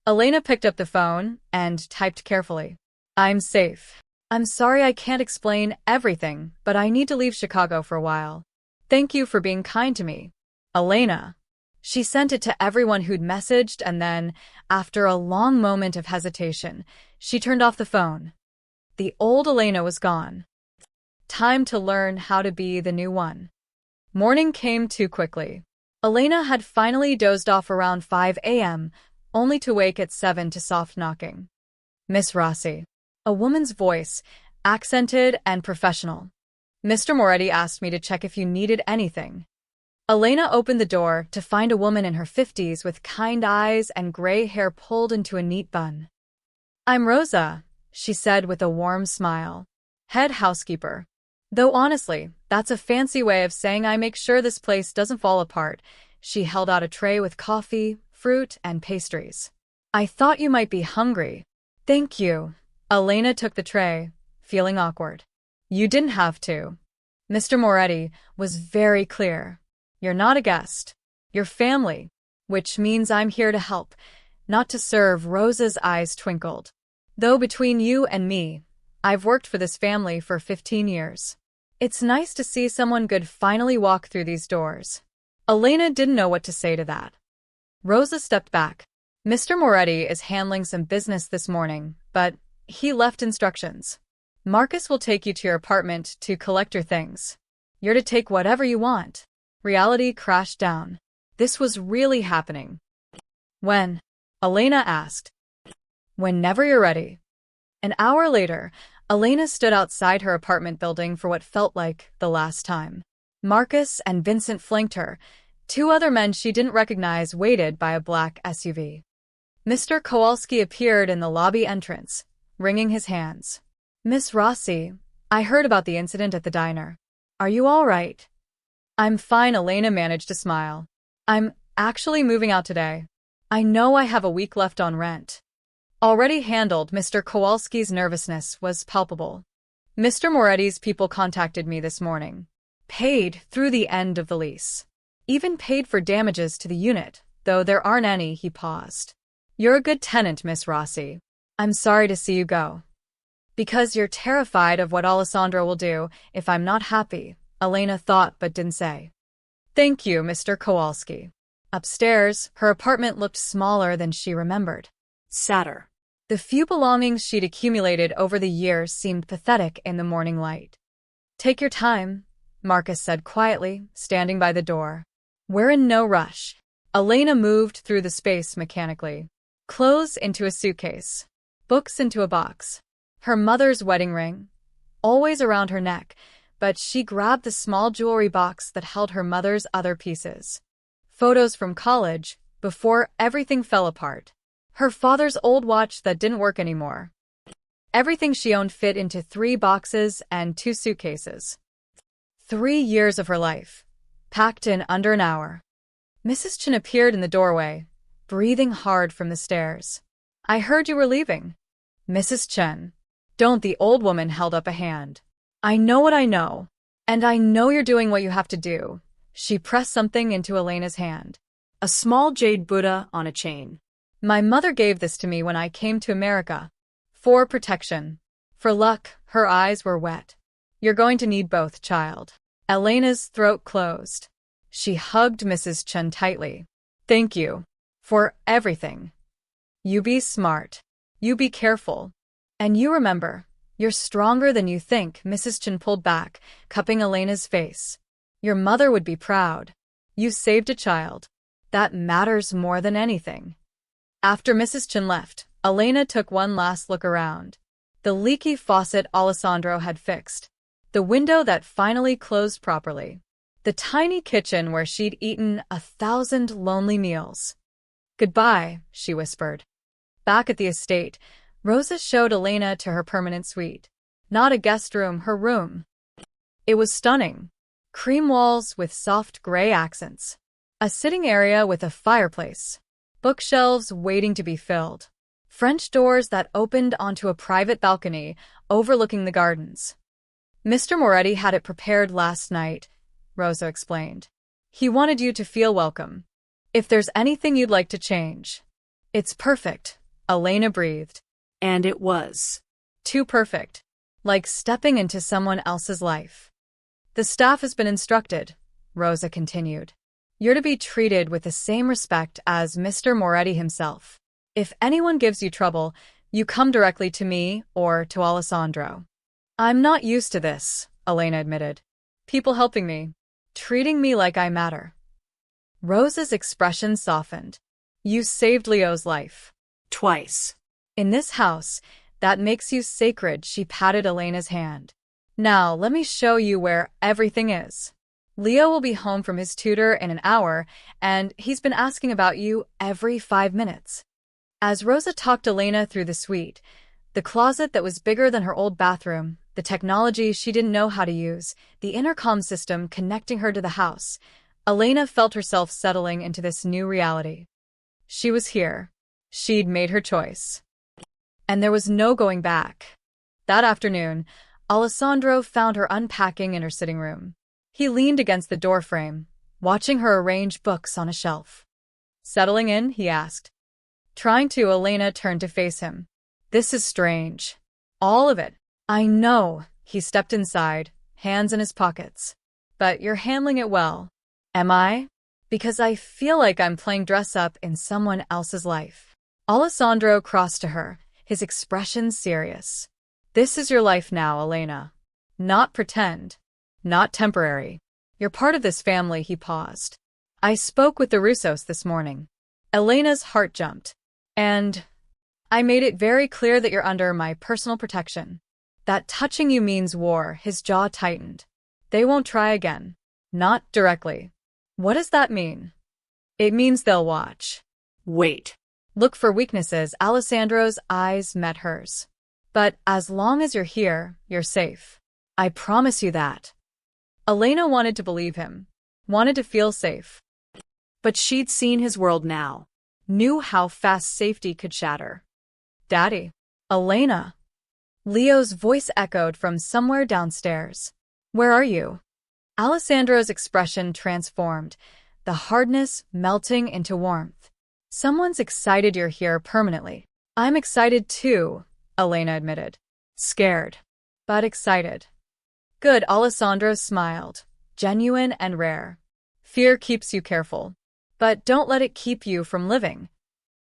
Elena picked up the phone and typed carefully. I'm safe. I'm sorry I can't explain everything, but I need to leave Chicago for a while. Thank you for being kind to me. Elena. She sent it to everyone who'd messaged, and then, after a long moment of hesitation, she turned off the phone. The old Elena was gone. Time to learn how to be the new one. Morning came too quickly. Elena had finally dozed off around 5 a.m., only to wake at 7 to soft knocking. Miss Rossi. A woman's voice, accented and professional. Mr. Moretti asked me to check if you needed anything. Elena opened the door to find a woman in her 50s with kind eyes and gray hair pulled into a neat bun. I'm Rosa, she said with a warm smile. Head housekeeper. Though honestly, that's a fancy way of saying I make sure this place doesn't fall apart. She held out a tray with coffee, fruit, and pastries. I thought you might be hungry. Thank you. Elena took the tray, feeling awkward. You didn't have to. Mr. Moretti was very clear. You're not a guest. You're family, which means I'm here to help, not to serve. Rosa's eyes twinkled. Though between you and me, I've worked for this family for 15 years. It's nice to see someone good finally walk through these doors. Elena didn't know what to say to that. Rosa stepped back. Mr. Moretti is handling some business this morning, but he left instructions. Marcus will take you to your apartment to collect your things. You're to take whatever you want. Reality crashed down. This was really happening. When? Elena asked. Whenever you're ready. An hour later, Elena stood outside her apartment building for what felt like the last time. Marcus and Vincent flanked her. Two other men she didn't recognize waited by a black SUV. Mr. Kowalski appeared in the lobby entrance, wringing his hands. Miss Rossi, I heard about the incident at the diner. Are you all right? I'm fine. Elena managed to smile. I'm actually moving out today. I know I have a week left on rent. Already handled. Mr. Kowalski's nervousness was palpable. Mr. Moretti's people contacted me this morning. Paid through the end of the lease. Even paid for damages to the unit, though there aren't any. He paused. You're a good tenant, Miss Rossi. I'm sorry to see you go. Because you're terrified of what Alessandro will do if I'm not happy, Elena thought but didn't say. Thank you, Mr. Kowalski. Upstairs, her apartment looked smaller than she remembered. Sadder. The few belongings she'd accumulated over the years seemed pathetic in the morning light. Take your time, Marcus said quietly, standing by the door. We're in no rush. Elena moved through the space mechanically. Clothes into a suitcase. Books into a box. Her mother's wedding ring, always around her neck, but she grabbed the small jewelry box that held her mother's other pieces. Photos from college, before everything fell apart. Her father's old watch that didn't work anymore. Everything she owned fit into 3 boxes and 2 suitcases. 3 years of her life, packed in under an hour. Mrs. Chen appeared in the doorway, breathing hard from the stairs. I heard you were leaving. Mrs. Chen. Don't. The old woman held up a hand. I know what I know. And I know you're doing what you have to do. She pressed something into Elena's hand. A small jade Buddha on a chain. My mother gave this to me when I came to America. For protection. For luck. Her eyes were wet. You're going to need both, child. Elena's throat closed. She hugged Mrs. Chen tightly. Thank you. For everything. You be smart. You be careful. And you remember, you're stronger than you think. Mrs. Chen pulled back, cupping Elena's face. Your mother would be proud. You saved a child. That matters more than anything. After Mrs. Chen left, Elena took one last look around. The leaky faucet Alessandro had fixed. The window that finally closed properly. The tiny kitchen where she'd eaten 1,000 lonely meals. Goodbye, she whispered. Back at the estate, Rosa showed Elena to her permanent suite. Not a guest room, her room. It was stunning. Cream walls with soft gray accents. A sitting area with a fireplace. Bookshelves waiting to be filled. French doors that opened onto a private balcony overlooking the gardens. Mr. Moretti had it prepared last night, Rosa explained. He wanted you to feel welcome. If there's anything you'd like to change. It's perfect, Elena breathed. And it was. Too perfect. Like stepping into someone else's life. The staff has been instructed, Rosa continued. You're to be treated with the same respect as Mr. Moretti himself. If anyone gives you trouble, you come directly to me or to Alessandro. I'm not used to this, Elena admitted. People helping me, treating me like I matter. Rosa's expression softened. You saved Leo's life. Twice. In this house, that makes you sacred, she patted Elena's hand. Now, let me show you where everything is. Leo will be home from his tutor in an hour, and he's been asking about you every 5 minutes. As Rosa talked Elena through the suite, the closet that was bigger than her old bathroom, the technology she didn't know how to use, the intercom system connecting her to the house, Elena felt herself settling into this new reality. She was here. She'd made her choice. And there was no going back. That afternoon, Alessandro found her unpacking in her sitting room. He leaned against the doorframe, watching her arrange books on a shelf. Settling in, he asked. Trying to, Elena turned to face him. This is strange. All of it. I know, he stepped inside, hands in his pockets. But you're handling it well. Am I? Because I feel like I'm playing dress-up in someone else's life. Alessandro crossed to her, his expression serious. This is your life now, Elena. Not pretend. Not temporary. You're part of this family, he paused. I spoke with the Russos this morning. Elena's heart jumped. And I made it very clear that you're under my personal protection. That touching you means war, his jaw tightened. They won't try again. Not directly. What does that mean? It means they'll watch. Wait. Look for weaknesses. Alessandro's eyes met hers. But as long as you're here, you're safe. I promise you that. Elena wanted to believe him. Wanted to feel safe. But she'd seen his world now. Knew how fast safety could shatter. Daddy. Elena. Leo's voice echoed from somewhere downstairs. Where are you? Alessandro's expression transformed, the hardness melting into warmth. Someone's excited you're here permanently. I'm excited too, Elena admitted. Scared, but excited. Good, Alessandro smiled, genuine and rare. Fear keeps you careful, but don't let it keep you from living.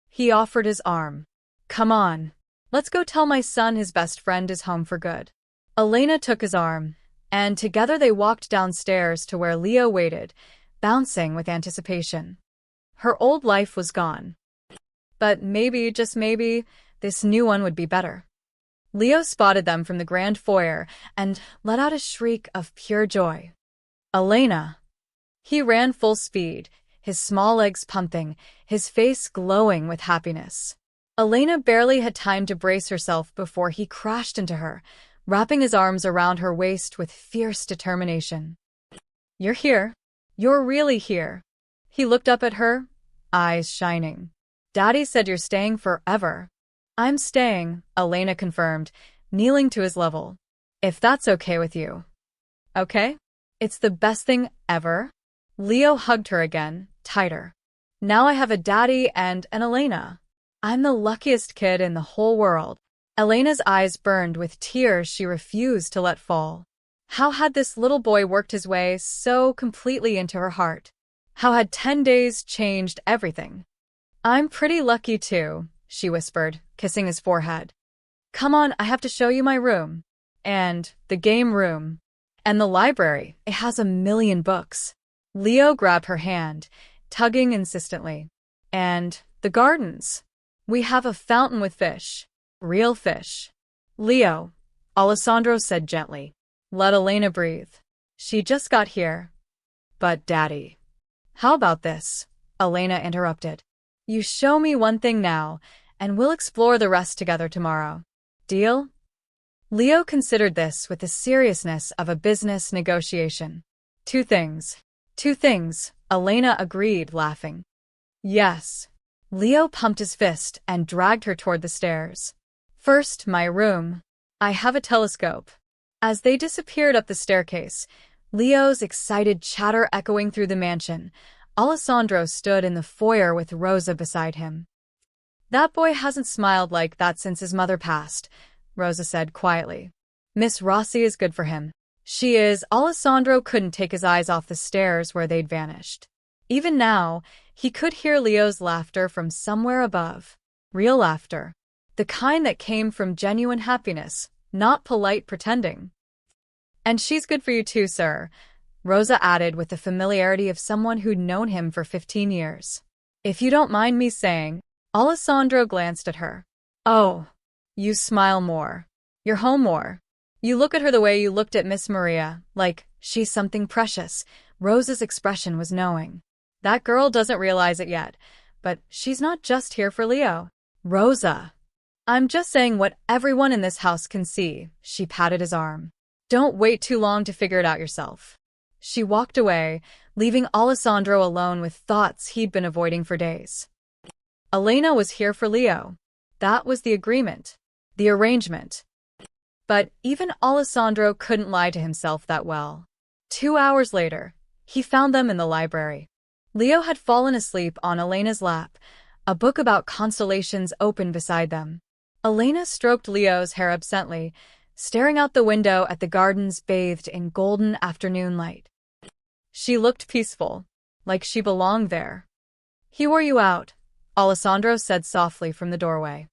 He offered his arm. Come on, let's go tell my son his best friend is home for good. Elena took his arm, and together they walked downstairs to where Leo waited, bouncing with anticipation. Her old life was gone. But maybe, just maybe, this new one would be better. Leo spotted them from the grand foyer and let out a shriek of pure joy. Elena! He ran full speed, his small legs pumping, his face glowing with happiness. Elena barely had time to brace herself before he crashed into her, wrapping his arms around her waist with fierce determination. You're here. You're really here. He looked up at her, eyes shining. Daddy said you're staying forever. I'm staying, Elena confirmed, kneeling to his level. If that's okay with you. Okay? It's the best thing ever. Leo hugged her again, tighter. Now I have a daddy and an Elena. I'm the luckiest kid in the whole world. Elena's eyes burned with tears she refused to let fall. How had this little boy worked his way so completely into her heart? How had 10 days changed everything? I'm pretty lucky too, she whispered, kissing his forehead. Come on, I have to show you my room. And the game room. And the library, it has 1,000,000 books. Leo grabbed her hand, tugging insistently. And the gardens. We have a fountain with fish. Real fish. Leo, Alessandro said gently. Let Elena breathe. She just got here. But Daddy. How about this? Elena interrupted. You show me one thing now, and we'll explore the rest together tomorrow. Deal? Leo considered this with the seriousness of a business negotiation. Two things, Elena agreed, laughing. Yes. Leo pumped his fist and dragged her toward the stairs. First, my room. I have a telescope. As they disappeared up the staircase, Leo's excited chatter echoing through the mansion, Alessandro stood in the foyer with Rosa beside him. That boy hasn't smiled like that since his mother passed, Rosa said quietly. Miss Rossi is good for him. She is. Alessandro couldn't take his eyes off the stairs where they'd vanished. Even now, he could hear Leo's laughter from somewhere above. Real laughter. The kind that came from genuine happiness, not polite pretending. And she's good for you too, sir, Rosa added with the familiarity of someone who'd known him for 15 years. If you don't mind me saying, Alessandro glanced at her. Oh, you smile more. You're home more. You look at her the way you looked at Miss Maria, like she's something precious. Rosa's expression was knowing. That girl doesn't realize it yet, but she's not just here for Leo. Rosa. I'm just saying what everyone in this house can see, she patted his arm. Don't wait too long to figure it out yourself. She walked away, leaving Alessandro alone with thoughts he'd been avoiding for days. Elena was here for Leo. That was the agreement. The arrangement. But even Alessandro couldn't lie to himself that well. 2 hours later, he found them in the library. Leo had fallen asleep on Elena's lap, a book about constellations open beside them. Elena stroked Leo's hair absently, staring out the window at the gardens bathed in golden afternoon light. She looked peaceful, like she belonged there. He wore you out, Alessandro said softly from the doorway.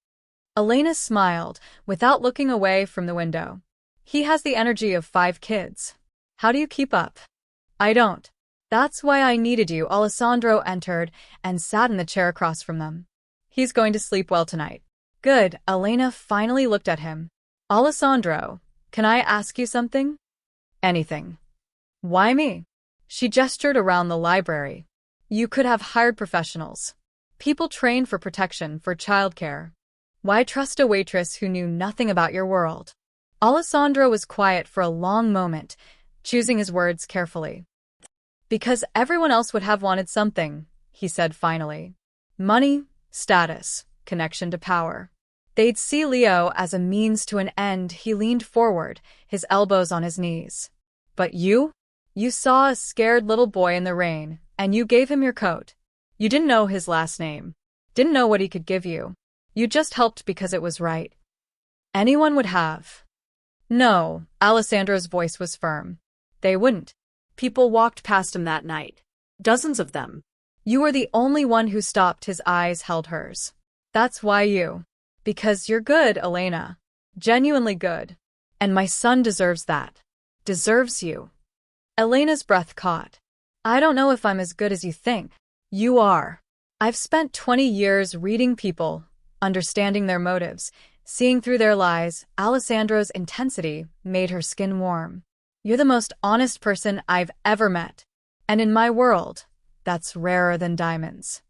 Elena smiled, without looking away from the window. He has the energy of 5 kids. How do you keep up? I don't. That's why I needed you. Alessandro entered and sat in the chair across from them. He's going to sleep well tonight. Good. Elena finally looked at him. Alessandro, can I ask you something? Anything. Why me? She gestured around the library. You could have hired professionals. People trained for protection, for childcare. Why trust a waitress who knew nothing about your world? Alessandro was quiet for a long moment, choosing his words carefully. Because everyone else would have wanted something, he said finally. Money, status, connection to power. They'd see Leo as a means to an end. He leaned forward, his elbows on his knees. But you? You saw a scared little boy in the rain, and you gave him your coat. You didn't know his last name. Didn't know what he could give you. You just helped because it was right. Anyone would have. No, Alessandro's voice was firm. They wouldn't. People walked past him that night. Dozens of them. You were the only one who stopped. His eyes held hers. That's why you. Because you're good, Elena. Genuinely good. And my son deserves that. Deserves you. Elena's breath caught. I don't know if I'm as good as you think. You are. I've spent 20 years reading people, understanding their motives, seeing through their lies. Alessandro's intensity made her skin warm. You're the most honest person I've ever met. And in my world, that's rarer than diamonds.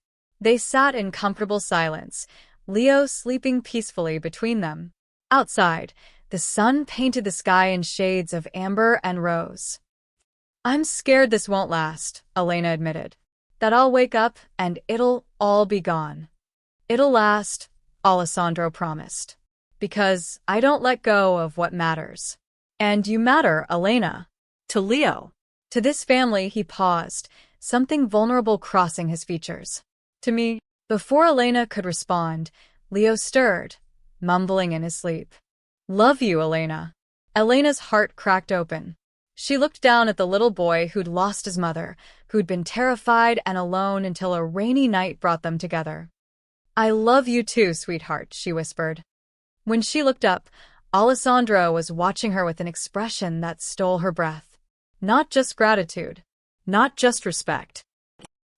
They sat in comfortable silence, Leo sleeping peacefully between them. Outside, the sun painted the sky in shades of amber and rose. I'm scared this won't last, Elena admitted. That I'll wake up and it'll all be gone. It'll last, Alessandro promised. Because I don't let go of what matters. And you matter, Elena. To Leo. To this family. He paused, something vulnerable crossing his features. To me. Before Elena could respond, Leo stirred, mumbling in his sleep. Love you, Elena. Elena's heart cracked open. She looked down at the little boy who'd lost his mother, who'd been terrified and alone until a rainy night brought them together. I love you too, sweetheart, she whispered. When she looked up, Alessandro was watching her with an expression that stole her breath. Not just gratitude. Not just respect.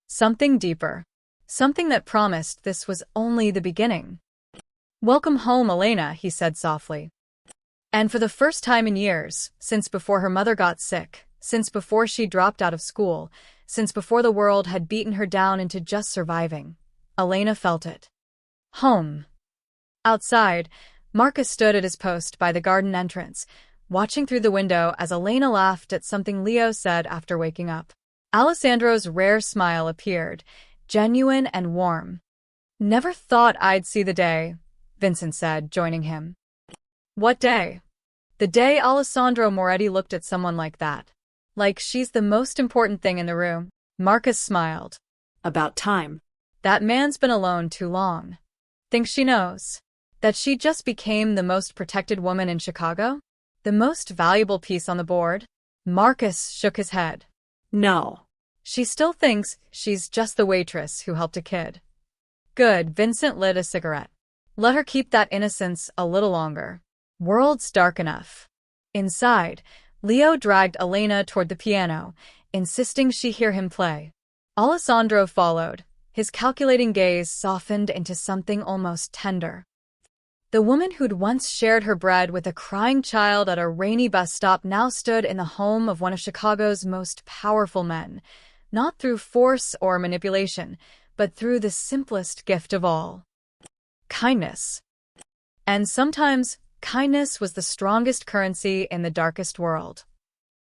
Something deeper. Something that promised this was only the beginning. Welcome home, Elena, he said softly. And for the first time in years, since before her mother got sick, since before she dropped out of school, since before the world had beaten her down into just surviving, Elena felt it. Home. Outside, Marcus stood at his post by the garden entrance, watching through the window as Elena laughed at something Leo said after waking up. Alessandro's rare smile appeared, genuine and warm. Never thought I'd see the day, Vincent said, joining him. What day? The day Alessandro Moretti looked at someone like that. Like she's the most important thing in the room. Marcus smiled. About time. That man's been alone too long. Thinks she knows that she just became the most protected woman in Chicago? The most valuable piece on the board? Marcus shook his head. No. She still thinks she's just the waitress who helped a kid. Good, Vincent lit a cigarette. Let her keep that innocence a little longer. World's dark enough. Inside, Leo dragged Elena toward the piano, insisting she hear him play. Alessandro followed, his calculating gaze softened into something almost tender. The woman who'd once shared her bread with a crying child at a rainy bus stop now stood in the home of one of Chicago's most powerful men, not through force or manipulation, but through the simplest gift of all: kindness. And sometimes, kindness was the strongest currency in the darkest world.